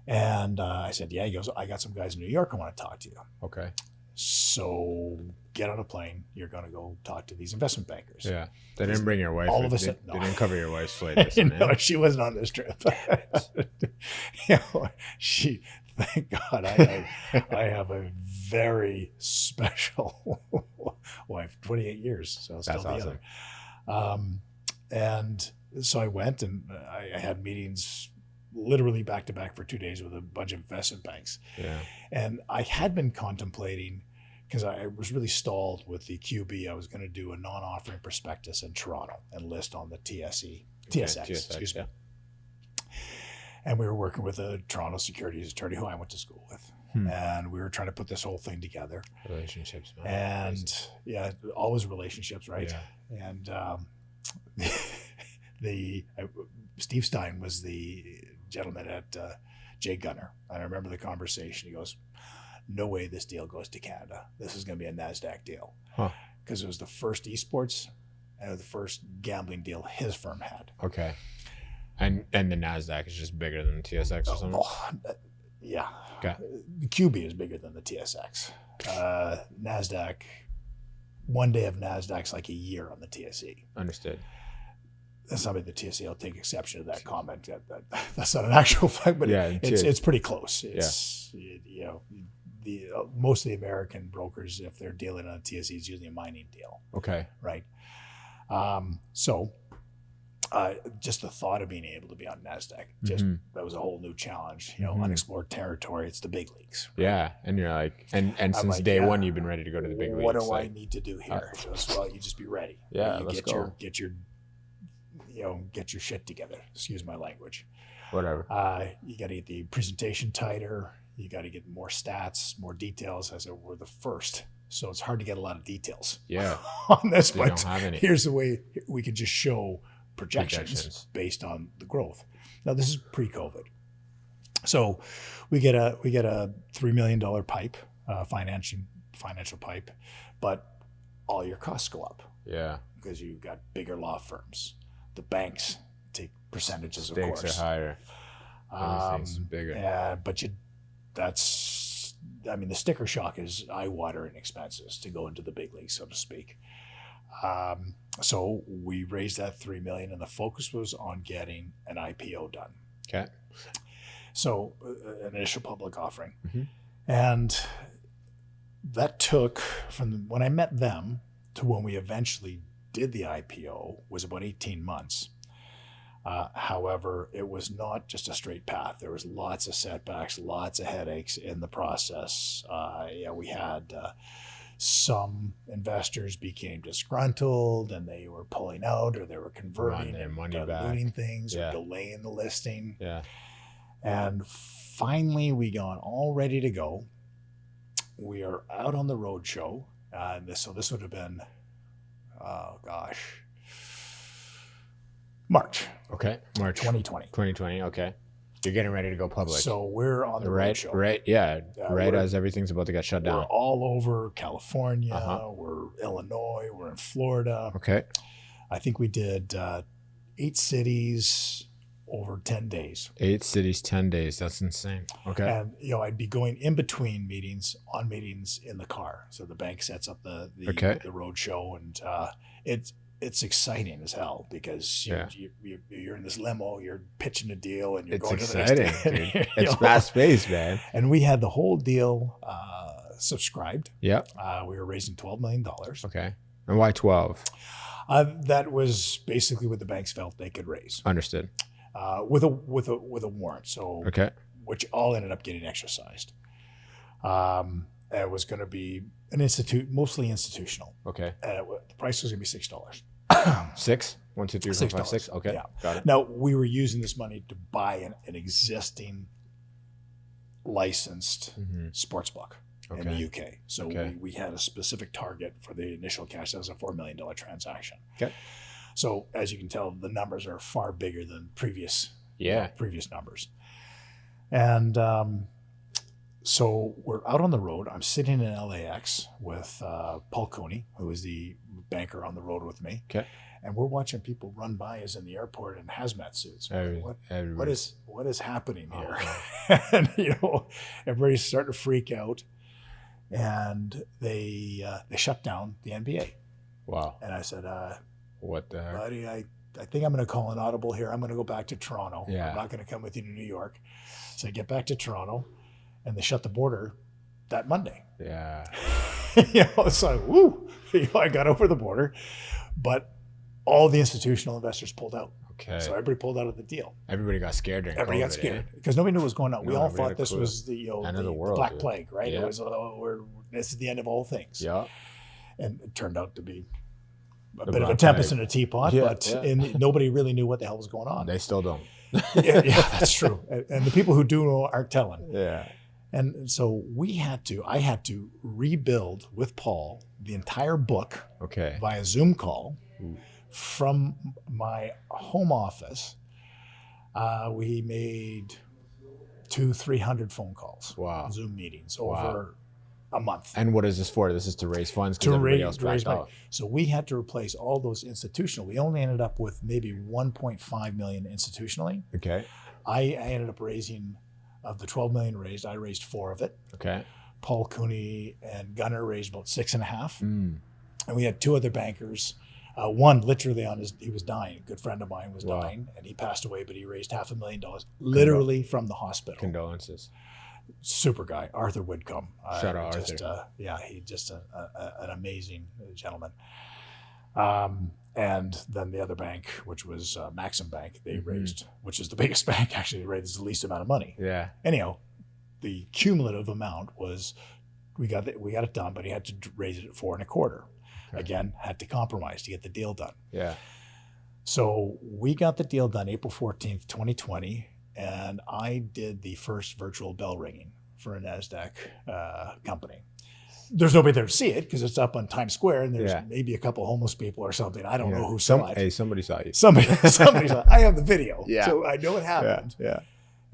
And I said, "Yeah." He goes, "I got some guys in New York I want to talk to you." Okay. So get on a plane. You're going to go talk to these investment bankers. Yeah. They didn't bring your wife. All of a sudden, they didn't cover your wife's flight. No, she wasn't on this trip. Thank God, I have a very special wife, 28 years. So still together. Awesome. And so I went and I had meetings literally back to back for 2 days with a bunch of investment banks. Yeah. And I had been contemplating, because I was really stalled with the QB, I was going to do a non-offering prospectus in Toronto and list on the TSX, excuse me. And we were working with a Toronto securities attorney who I went to school with. And we were trying to put this whole thing together. Relationships, man. And always relationships, right? Yeah. And Steve Stein was the gentleman at Jay Gunner. And I remember the conversation. He goes, "No way this deal goes to Canada. This is going to be a NASDAQ deal." Because it was the first esports and the first gambling deal his firm had. Okay. And the NASDAQ is just bigger than the TSX or something? Yeah. Okay. The QB is bigger than the TSX. NASDAQ, one day of NASDAQ's like a year on the TSE. Understood. Somebody at the TSE will take exception to that comment. That's not an actual fact, but it's pretty close. It's most of the American brokers, if they're dealing on a TSE, it's usually a mining deal. Okay. Right. So just the thought of being able to be on NASDAQ, that was a whole new challenge. Unexplored territory. It's the big leagues. Right? Yeah, and you're like, and since like, day one, you've been ready to go to the big leagues. What do I need to do here? Well, you just be ready. Yeah, you let's go. Get your shit together. Excuse my language. Whatever. You got to get the presentation tighter. You got to get more stats, more details. As we're the first, so it's hard to get a lot of details. Yeah. On this, they but don't have any. Here's the way we can just show projections based on the growth. Now this is pre-COVID, so we get a $3 million pipe, financial pipe, but all your costs go up. Yeah, because you've got bigger law firms. The banks take percentages, of course. Stakes are higher. Everything's bigger. Yeah, but the sticker shock is eye-watering expenses to go into the big leagues, so to speak. So we raised that $3 million, and the focus was on getting an IPO done. Okay. So an initial public offering, and that took from when I met them to when we eventually did the IPO was about 18 months. However, it was not just a straight path. There was lots of setbacks, lots of headaches in the process. We had some investors became disgruntled and they were pulling out, or they were converting and diluting things, or delaying the listing. Yeah. And finally, we got all ready to go. We are out on the road show. So this would have been, March. Okay. March 2020. 2020. Okay. You're getting ready to go public. So we're on the road show. Right. Yeah. Right as everything's about to get shut down. We're all over California. We're Illinois. We're in Florida. Okay. I think we did 8 cities over 10 days. 8 cities, 10 days. That's insane. Okay. And, I'd be going in between meetings in the car. So the bank sets up the road show, and it's exciting as hell because you're in this limo, you're pitching a deal, and you're going to the next day. Dude. It's fast paced, man. And we had the whole deal subscribed. Yeah. We were raising $12 million. Okay. And why 12? That was basically what the banks felt they could raise. Understood. With a warrant. So which all ended up getting exercised. It was going to be mostly institutional. Okay. The price was going to be $6. 6? 1, 2, 3, 4, 5, 6. Okay. Yeah. Got it. Now we were using this money to buy an existing licensed sports book in the UK. So we had a specific target for the initial cash. That was a $4 million transaction. Okay. So as you can tell, the numbers are far bigger than previous numbers. And so we're out on the road. I'm sitting in LAX with Paul Cooney, who is the banker on the road with me. Okay. And we're watching people run by us in the airport in hazmat suits. What is happening here? And everybody's starting to freak out. And they shut down the NBA. Wow. And I said, what the heck? buddy, I think I'm going to call an audible here. I'm going to go back to Toronto. Yeah. I'm not going to come with you to New York. So I get back to Toronto, and they shut the border that Monday. Yeah. It's like, woo. I got over the border, but all the institutional investors pulled out. Okay. So everybody pulled out of the deal. Everybody got scared during Everybody COVID, got scared because nobody knew what was going on. We all thought this was the end of the world, Black Plague, right? Yeah. It was this is the end of all things. Yeah. And it turned out to be a The bit of a Black tempest Plague. in a teapot, Yeah, and nobody really knew what the hell was going on. They still don't. yeah, that's true. And the people who do know aren't telling. Yeah. And so I had to rebuild with Paul the entire book via Zoom call from my home office. We made 200-300 phone calls. Wow. Zoom meetings over a month. And what is this for? This is to raise funds because everybody else backed out. So we had to replace all those institutional. We only ended up with maybe 1.5 million institutionally. Okay. I ended up raising, of the 12 million raised, I raised 4 of it. Okay. Paul Cooney and Gunnar raised about 6.5. And we had 2 other bankers. One literally he was dying. A good friend of mine was dying, and he passed away, but he raised $500,000 literally from the hospital. Condolences. Super guy, Arthur Whitcomb. Shout out Arthur. He's just an amazing gentleman. And then the other bank, which was Maxim Bank, they raised, which is the biggest bank actually, raised the least amount of money. Yeah. Anyhow, the cumulative amount was we got it done, but he had to raise it at 4.25. Okay. Again, had to compromise to get the deal done. Yeah. So we got the deal done April 14th, 2020, and I did the first virtual bell ringing for a NASDAQ company. There's nobody there to see it because it's up on Times Square, and there's maybe a couple homeless people or something. I don't know who saw it. Hey, somebody saw you. Somebody saw it. I have the video, so I know it happened. Yeah.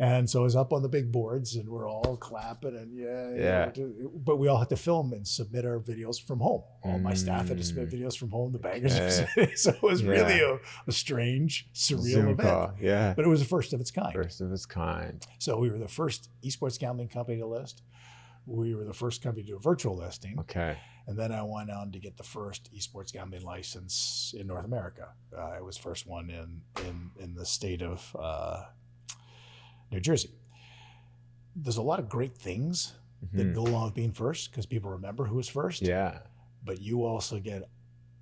And so it was up on the big boards, and we're all clapping, and but we all had to film and submit our videos from home. All my staff had to submit videos from home. The bankers, so it was really a strange, surreal Zoom event. Call. Yeah, but it was the first of its kind. First of its kind. So we were the first esports gambling company to list. We were the first company to do a virtual listing. Okay. And then I went on to get the first esports gambling license in North America. It was first one in the state of New Jersey. There's a lot of great things that go along with being first because people remember who was first. Yeah. But you also get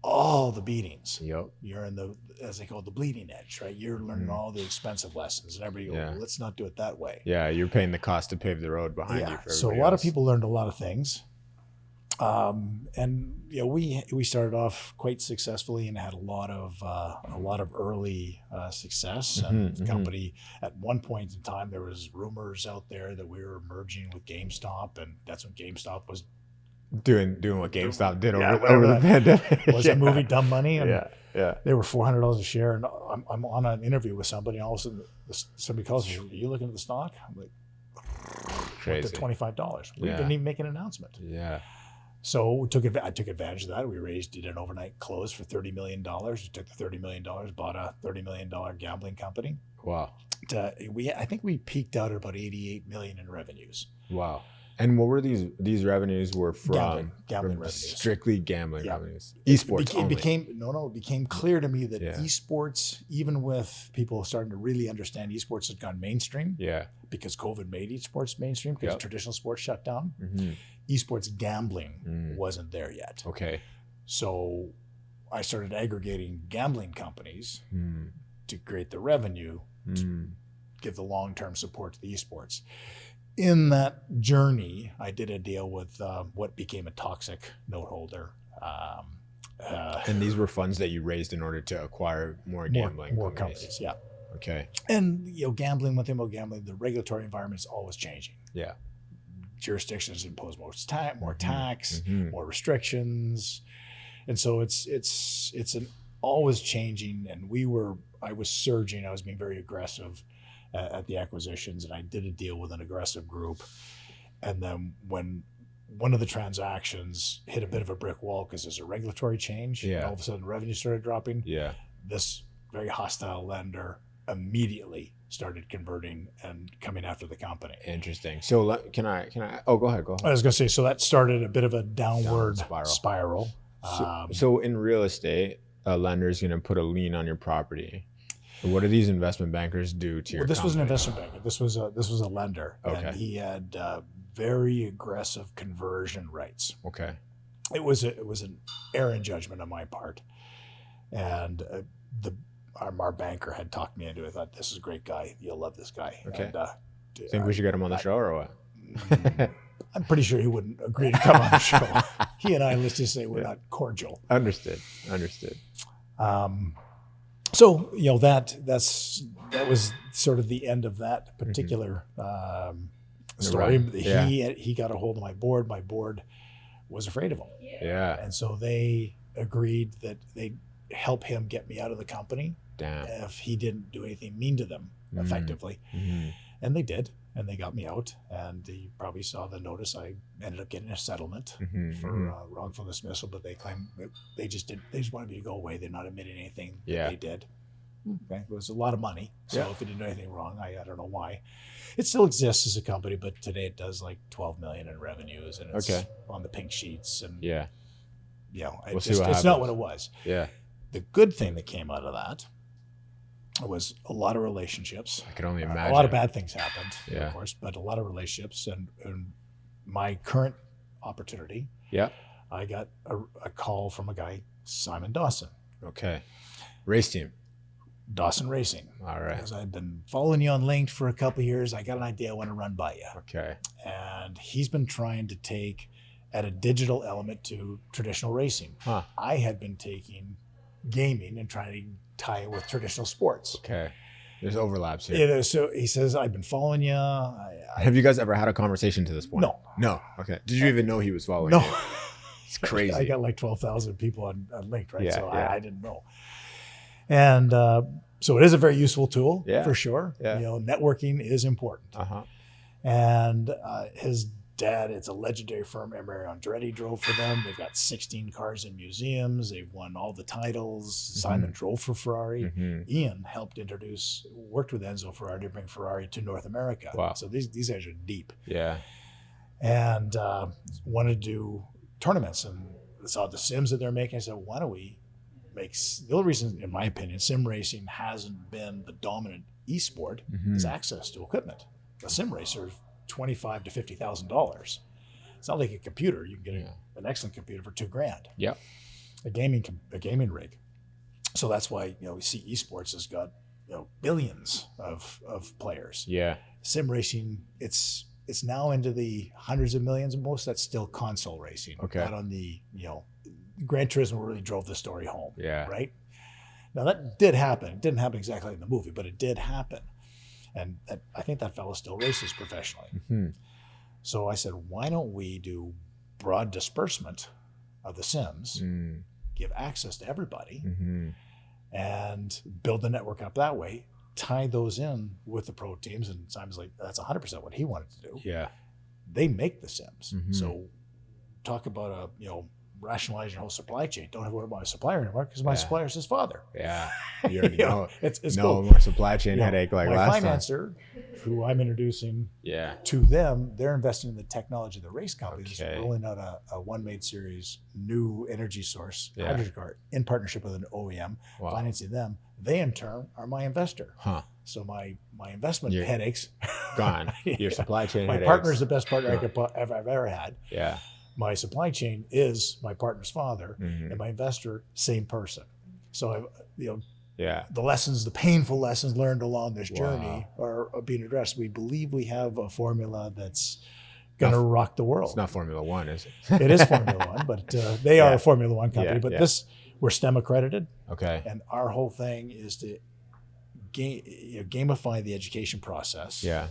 all the beatings. Yep. You're in the, as they call it, the bleeding edge, right? You're learning all the expensive lessons, and everybody goes, well, let's not do it that way. Yeah, you're paying the cost to pave the road behind you for everybody So a lot of people learned a lot of things. And we started off quite successfully and had a lot of early success. And the company, at one point in time, there was rumors out there that we were merging with GameStop, and that's when GameStop was doing what GameStop did over the pandemic. Was a movie Dumb Money, and they were $400 a share. And I'm on an interview with somebody, and all of a sudden somebody calls me, "Are you looking at the stock?" I'm like, crazy. Went to $25. We didn't even make an announcement. Yeah. So I took advantage of that. We did an overnight close for $30 million. We took the $30 million, bought a $30 million gambling company. Wow. I think we peaked out at about $88 million in revenues. Wow. And what were these revenues were from? Gambling revenues. Strictly gambling revenues. Esports it became clear to me that esports, even with people starting to really understand esports, had gone mainstream. Yeah. Because COVID made esports mainstream because traditional sports shut down. Esports gambling wasn't there yet. Okay. So I started aggregating gambling companies to create the revenue to give the long-term support to the esports. In that journey, I did a deal with what became a toxic note holder. And these were funds that you raised in order to acquire more gambling companies. Yeah. Okay. And gambling, one thing about gambling, the regulatory environment is always changing. Yeah. Jurisdictions impose more tax, more restrictions, and so it's an always changing. And I was surging. I was being very aggressive at the acquisitions, and I did a deal with an aggressive group. And then when one of the transactions hit a bit of a brick wall because there's a regulatory change, and all of a sudden revenue started dropping. Yeah, this very hostile lender immediately started converting and coming after the company. Interesting. So can I? Oh, go ahead. I was going to say, so that started a bit of a downward spiral. So in real estate, a lender is going to put a lien on your property. What do these investment bankers do to your company? This was an investment banker. This was a lender. Okay. And he had very aggressive conversion rights. Okay. It was an errant judgment on my part. And our banker had talked me into it. I thought, this is a great guy. You'll love this guy. Okay. And, think we should get him on the show or what? I'm pretty sure he wouldn't agree to come on the show. He and I, let's just say, we're not cordial. Understood. So that was sort of the end of that particular story. Right. He got a hold of my board. My board was afraid of him. Yeah. And so they agreed that they'd help him get me out of the company. Damn. If he didn't do anything mean to them effectively. And they did. And they got me out. And you probably saw the notice. I ended up getting a settlement for wrongful dismissal, but they claimed they just wanted me to go away. They're not admitting anything that they did. Okay. It was a lot of money. So if it didn't do anything wrong, I don't know why. It still exists as a company, but today it does like $12 million in revenues, and it's on the pink sheets. And it's not what it was. Yeah. The good thing that came out of that was a lot of relationships. I can only imagine. A lot of bad things happened, of course, but a lot of relationships. And my current opportunity, I got a call from a guy, Simon Dawson. Okay. Race team. Dawson Racing. All right. Because I've been following you on LinkedIn for a couple of years. I got an idea I want to run by you. Okay. And he's been trying to add a digital element to traditional racing. Huh. I had been taking gaming and trying to tie it with traditional sports. Okay. There's overlaps here. Yeah, so he says, I've been following you. Have you guys ever had a conversation to this point? No. No. Okay. Did you even know he was following No. you? It's crazy. I got like 12,000 people on LinkedIn, right? Yeah, So yeah. I didn't know. And so it is a very useful tool, for sure. Yeah. Networking is important. Uh-huh. And his dad, it's a legendary firm, Emery Andretti drove for them. They've got 16 cars in museums. They've won all the titles. Simon drove for Ferrari. Ian worked with Enzo Ferrari to bring Ferrari to North America. Wow. So these guys are deep. Yeah. And wanted to do tournaments and saw the sims that they're making. I said, why don't we the only reason, in my opinion, sim racing hasn't been the dominant esport is access to equipment. A sim racer is $25,000 to $50,000. It's not like a computer. You can get an excellent computer for $2,000. Yeah. A gaming rig. So that's why we see esports has got billions of players. Yeah. Sim racing, it's now into the hundreds of millions. Most that's still console racing. Okay. Not on the Gran Turismo really drove the story home. Yeah. Right. Now that did happen. It didn't happen exactly in the movie, but it did happen. And I think that fellow still races professionally. So I said, why don't we do broad disbursement of the Sims, give access to everybody, and build the network up that way, tie those in with the pro teams. And Simon's like, that's 100% what he wanted to do. Yeah. They make the Sims. So talk about rationalize your whole supply chain. Don't have to worry about my supplier anymore because my supplier's his father. Yeah. You already know. It's no cool. more supply chain headache like last time. My financer, who I'm introducing Yeah. to them, they're investing in the technology of the race companies, Okay. rolling out a one-made series new energy source, Yeah. hydrogen car, in partnership with an OEM, Wow. financing them. They, in turn, are my investor. Huh. So my investment You're headaches, Gone. Your supply chain my headaches. partner's the best partner I've ever had. Yeah. My supply chain is my partner's father, and my investor, same person. So the painful lessons learned along this journey are being addressed. We believe we have a formula that's going to rock the world. It's not Formula One, is it? It is Formula One, but they are a Formula One company. Yeah, But we're STEM accredited, Okay. and our whole thing is to gamify the education process. Yeah.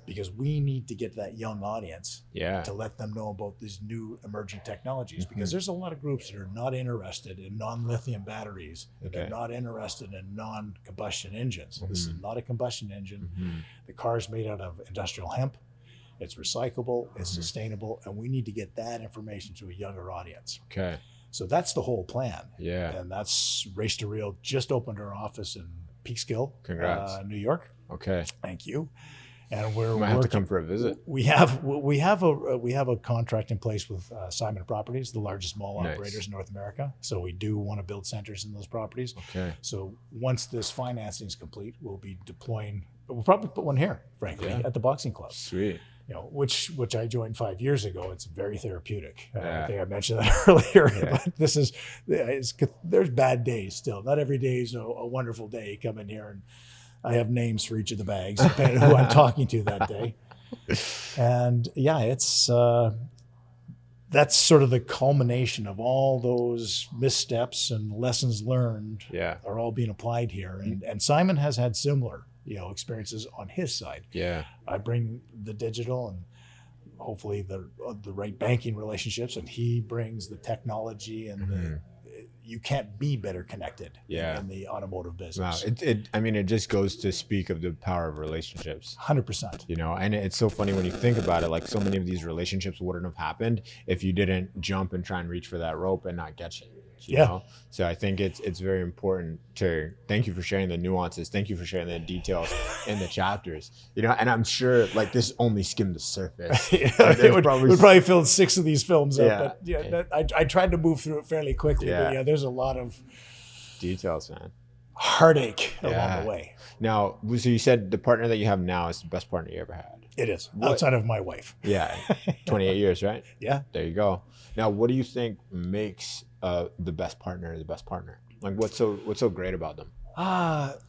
Because we need to get that young audience Yeah. to let them know about these new emerging technologies, because there's a lot of groups that are not interested in non-lithium batteries. They're not interested in non-combustion engines. This is not a combustion engine. The car is made out of industrial hemp. It's recyclable, it's sustainable, and we need to get that information to a younger audience. Okay. So that's the whole plan. Yeah. And that's Race to Real just opened our office in Peekskill, Congrats. New York. Okay. Thank you. And we're Might have to come for a visit. We have a contract in place with Simon Properties, the largest mall operators in North America. So we do want to build centers in those properties. Okay. So once this financing is complete, we'll be deploying. We'll probably put one here, frankly, at the boxing club. Sweet. Which I joined 5 years ago. It's very therapeutic. Yeah. I think I mentioned that earlier. But there's bad days still. Not every day is a wonderful day. Come in here and I have names for each of the bags, depending on who I'm talking to that day. And it's that's sort of the culmination of all those missteps and lessons learned are all being applied here. And Simon has had similar, experiences on his side. Yeah. I bring the digital and hopefully the right banking relationships, and he brings the technology and you can't be better connected in the automotive business. Wow. It just goes to speak of the power of relationships. 100%. And it's so funny when you think about it, like so many of these relationships wouldn't have happened if you didn't jump and try and reach for that rope and not get it. You know? So I think it's very important to thank you for sharing the nuances. Thank you for sharing the details in the chapters. And I'm sure like this only skimmed the surface. It would probably fill 6 of these films up. Yeah. But I tried to move through it fairly quickly. Yeah. But there's a lot of details, man. Heartache along the way. Now, so you said the partner that you have now is the best partner you ever had. It is. Outside of my wife. Yeah. 28 years, right? Yeah. There you go. Now, what do you think makes the best partner the best partner? Like what's so great about them?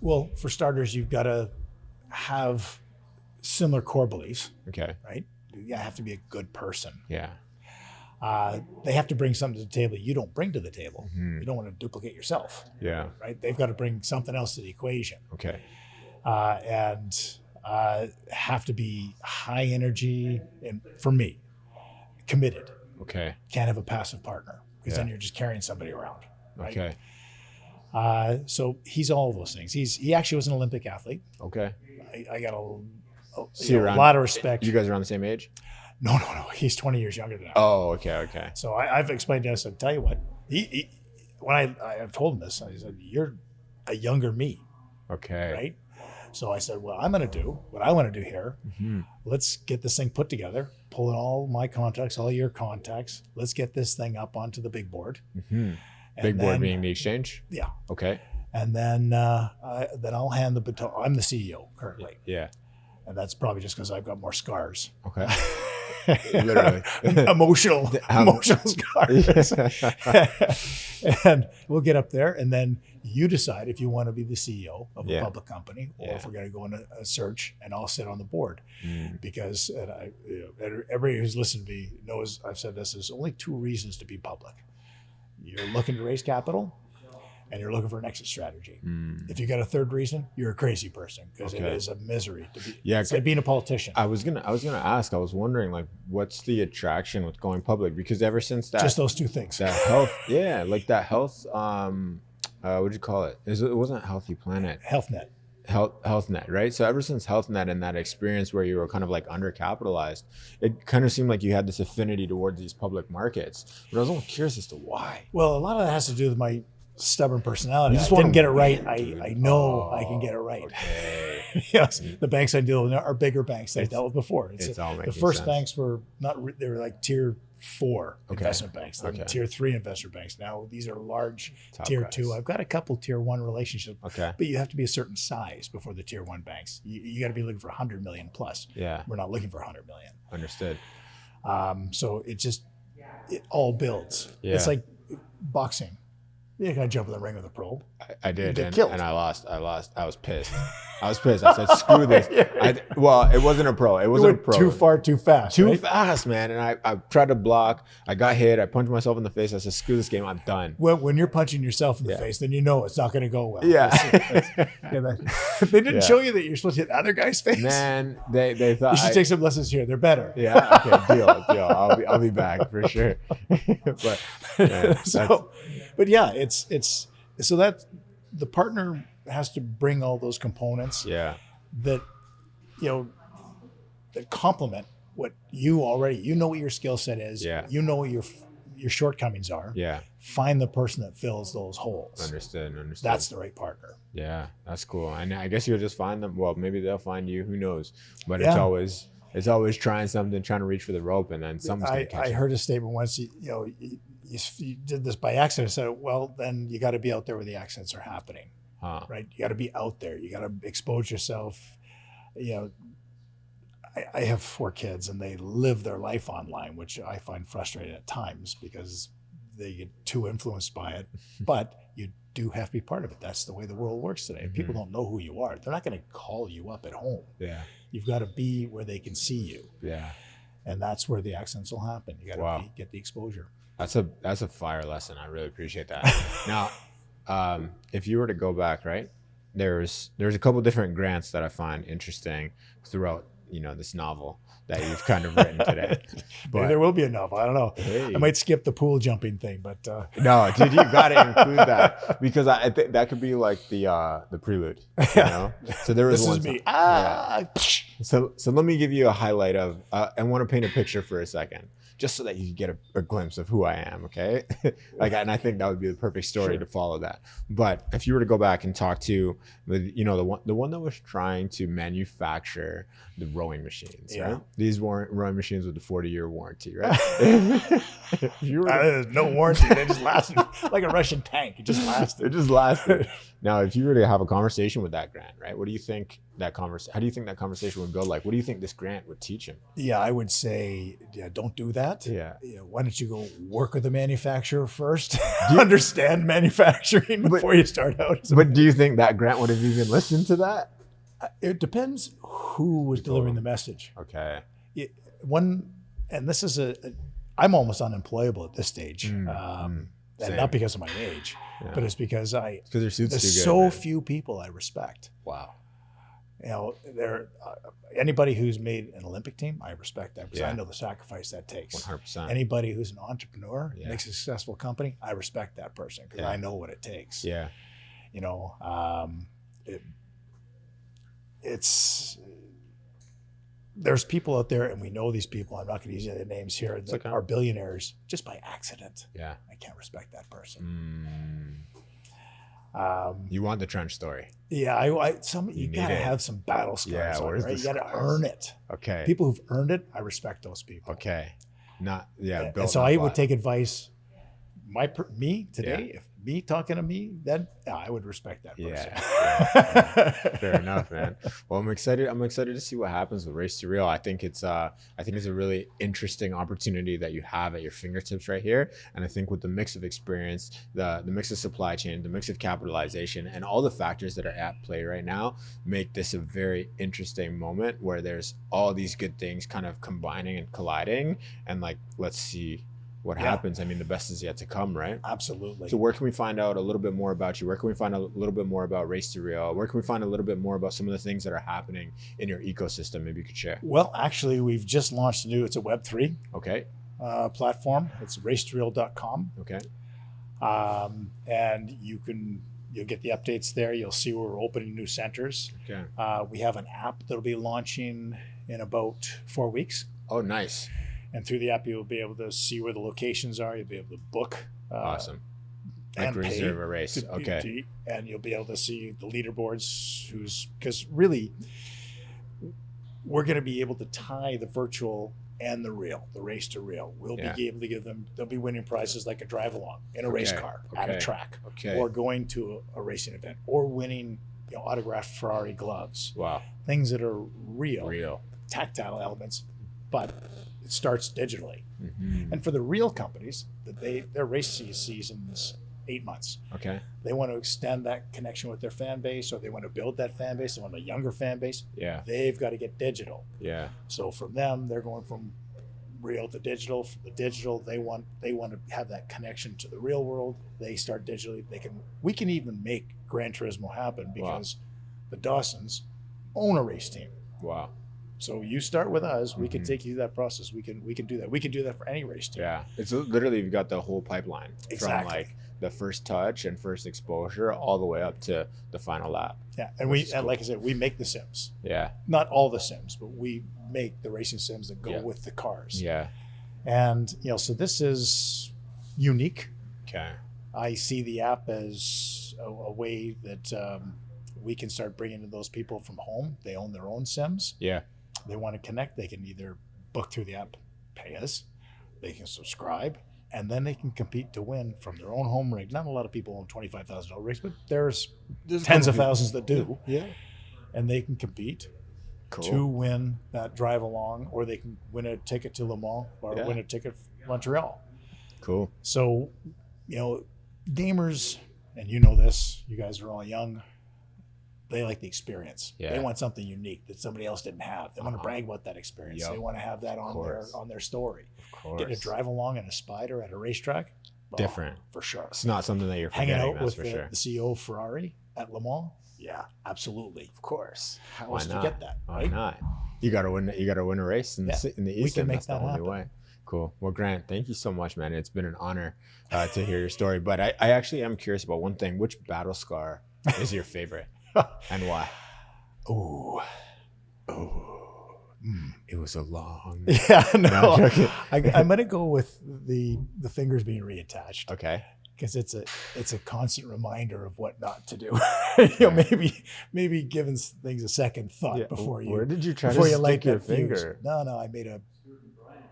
Well, for starters, you've got to have similar core beliefs. Okay. Right? You have to be a good person. Yeah. They have to bring something to the table you don't bring to the table. Mm-hmm. You don't want to duplicate yourself. Yeah. Right? They've got to bring something else to the equation. Okay. And have to be high energy, and for me, committed. Okay. Can't have a passive partner because then you're just carrying somebody around. Right? Okay. So he's all of those things. He actually was an Olympic athlete. Okay. I got a around, lot of respect. You guys are on the same age? No. He's 20 years younger than I. Oh, okay. So I've explained to him, I said, tell you what, when I've told him this, I said, you're a younger me. Okay. Right? So I said, well, I'm going to do what I want to do here. Mm-hmm. Let's get this thing put together, pull in all my contacts, all your contacts. Let's get this thing up onto the big board. Mm-hmm. Big board being the exchange? Yeah. Okay. And then I'll hand the baton. I'm the CEO currently. Yeah. And that's probably just because I've got more scars. Okay. Literally. emotional scars. And we'll get up there, and then you decide if you want to be the CEO of a public company, or if we're going to go in a search, and I'll sit on the board. Because everybody who's listened to me knows I've said this, there's only two reasons to be public. You're looking to raise capital, and you're looking for an exit strategy. If you got a third reason, you're a crazy person, because it is a misery to be. Yeah, it's like being a politician. I was gonna ask. I was wondering, like, what's the attraction with going public? Because ever since that, just those two things. That health, like that health. What'd you call it? It wasn't Healthy Planet. HealthNet. HealthNet, right? So ever since HealthNet and that experience where you were kind of like undercapitalized, it kind of seemed like you had this affinity towards these public markets. But I was almost curious as to why. Well, a lot of that has to do with my stubborn personality. I didn't get it right. I know I can get it right. Okay. Yes, the banks I deal with are bigger banks that I dealt with before. It's all making the first sense. Banks were not. They were like tier 4 investment banks, then tier 3 investment banks. Now these are large Top tier guys. 2. I've got a couple tier 1 relationships. Okay. But you have to be a certain size before the tier 1 banks. You got to be looking for 100 million plus. Yeah. We're not looking for 100 million. Understood. So it all builds. Yeah. It's like boxing. You gotta jump in the ring with a pro. I did, get killed. and I lost. I was pissed. I said, "Screw this." Well, it wasn't a pro. It wasn't a pro. Too far, too fast. Too right? fast, man. And I tried to block. I got hit. I punched myself in the face. I said, "Screw this game. I'm done." When you're punching yourself in the face, then you know it's not going to go well. Yeah. They didn't show you that you're supposed to hit the other guy's face. Man, they thought You should take some lessons here. They're better. Yeah. Okay. Deal. I'll be back for sure. But man, but yeah, it's so that the partner has to bring all those components. Yeah. That that complement what you know what your skill set is. Yeah. You know what your shortcomings are. Yeah. Find the person that fills those holes. Understood. That's the right partner. Yeah, that's cool. And I guess you'll just find them. Well, maybe they'll find you. Who knows? But Yeah. it's always trying something, trying to reach for the rope, and then someone's gonna catch I you. heard a statement once. You did this by accident. I said, well, then you got to be out there where the accidents are happening. Right? You got to be out there. You got to expose yourself. I have 4 kids, and they live their life online, which I find frustrating at times because they get too influenced by it. But you do have to be part of it. That's the way the world works today. Mm-hmm. People don't know who you are. They're not going to call you up at home. Yeah. You've got to be where they can see you. Yeah. And that's where the accidents will happen. You got to get the exposure. That's a fire lesson. I really appreciate that. Now, if you were to go back, right, there's a couple different grants that I find interesting throughout, this novel that you've kind of written today. But there will be a novel. I don't know. Hey. I might skip the pool jumping thing, but no, dude, you got to include that because I think that could be like the prelude. So there was this one is me. So let me give you a highlight of. I want to paint a picture for a second, just so that you can get a glimpse of who I am. Okay, and I think that would be the perfect story to follow that. But if you were to go back and talk to the one that was trying to manufacture the rowing machines, Yeah. right? These rowing machines with the 40-year warranty, right? There's no warranty. They just lasted like a Russian tank. It just lasted. It just lasted. Now, if you were to have a conversation with that Grant, right? What do you think how do you think that conversation would go? Like, what do you think this Grant would teach him? Yeah, I would say, don't do that. Yeah. Why don't you go work with the manufacturer first? Understand manufacturing before you start out. But do you think that Grant would have even listened to that? It depends who was delivering the message. Okay. And this is I'm almost unemployable at this stage. And not because of my age, but it's because there's so few people I respect. Wow. Anybody who's made an Olympic team, I respect that because I know the sacrifice that takes. 100%. Anybody who's an entrepreneur, makes a successful company, I respect that person because I know what it takes. Yeah. There's people out there, and we know these people. I'm not going to use their names here. That are billionaires just by accident. Yeah. I can't respect that person. You want the trench story? Yeah, you gotta have some battle scars. Yeah, where's right? the You gotta scars? earn it. Okay. People who've earned it, I respect those people. Okay. And so I would take advice. Me today, if me talking to me, then I would respect that person. Yeah. Fair enough, man. Well, I'm excited to see what happens with Race to Real. I think it's a really interesting opportunity that you have at your fingertips right here. And I think with the mix of experience, the mix of supply chain, the mix of capitalization, and all the factors that are at play right now make this a very interesting moment where there's all these good things kind of combining and colliding. And like, let's see what happens. I mean, the best is yet to come, right? Absolutely. So where can we find out a little bit more about you? Where can we find out a little bit more about Race to Real? Where can we find a little bit more about some of the things that are happening in your ecosystem? Maybe you could share. Well, actually, we've just launched it's a Web3 platform. It's racetoreal.com. Okay. And you'll get the updates there. You'll see where we're opening new centers. Okay. We have an app that'll be launching in about 4 weeks. Oh, nice. And through the app, you'll be able to see where the locations are. You'll be able to book. Awesome. Like reserve a race. Okay. And you'll be able to see the leaderboards, because really, we're going to be able to tie the virtual and the real, the Race to Real. We'll be able to give them, they'll be winning prizes like a drive along in a race car at a track, or going to a racing event, or winning autographed Ferrari gloves. Wow. Things that are real, tactile elements, but it starts digitally. Mm-hmm. And for the real companies, their race season's 8 months. Okay. They want to extend that connection with their fan base, or they want to build that fan base. They want a younger fan base. Yeah. They've got to get digital. Yeah. So from them, they're going from real to digital. From the digital, they want to have that connection to the real world. They start digitally. We can even make Gran Turismo happen because the Dawsons own a race team. Wow. So you start with us, we can take you through that process. We can do that. We can do that for any race team. Yeah. It's literally, you've got the whole pipeline. Exactly. From like the first touch and first exposure all the way up to the final lap. Yeah. And like I said, we make the sims. Yeah. Not all the sims, but we make the racing sims that go with the cars. Yeah. And, so this is unique. Okay. I see the app as a way that we can start bringing in those people from home. They own their own sims. Yeah. They want to connect. They can either book through the app, pay us, they can subscribe, and then they can compete to win from their own home rig. Not a lot of people own $25,000 rigs, but there's tens of thousands that do. Yeah. And they can compete to win that drive along, or they can win a ticket to Le Mans, or win a ticket for Montreal. Cool. So, gamers, and you know this, you guys are all young, they like the experience. Yeah. They want something unique that somebody else didn't have. They want to brag about that experience. Yep. They want to have that on their story. Of course. Getting to drive along in a Spider at a racetrack, different for sure. It's not something that you're forgetting. Hanging out with for sure. the CEO of Ferrari at Le Mans. Yeah, absolutely. Of course. How else do you get that? Why not? You gotta win a race in the East. We can make that's that the only happen. way. Cool. Well, Grant, thank you so much, man. It's been an honor to hear your story. But I actually am curious about one thing. Which battle scar is your favorite, and why? It was a long. Yeah, no. I'm gonna go with the fingers being reattached. Okay. because it's a constant reminder of what not to do. You know, maybe giving things a second thought before you. Where did you try before to you light stick your that fuse. finger? No, I made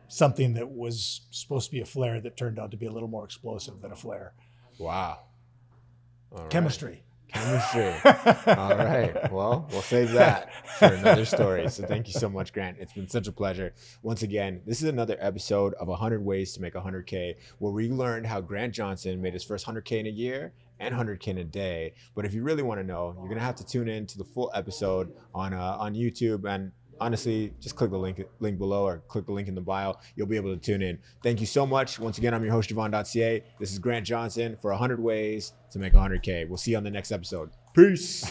something that was supposed to be a flare that turned out to be a little more explosive than a flare. Wow. All right. Chemistry. All right. Well, we'll save that for another story. So thank you so much, Grant. It's been such a pleasure. Once again, this is another episode of 100 Ways to Make 100K, where we learned how Grant Johnson made his first 100K in a year and 100K in a day. But if you really want to know, you're going to have to tune in to the full episode on YouTube. And honestly, just click the link below or click the link in the bio. You'll be able to tune in. Thank you so much. Once again, I'm your host, javon.ca. This is Grant Johnson for 100 Ways to Make 100K. We'll see you on the next episode. Peace.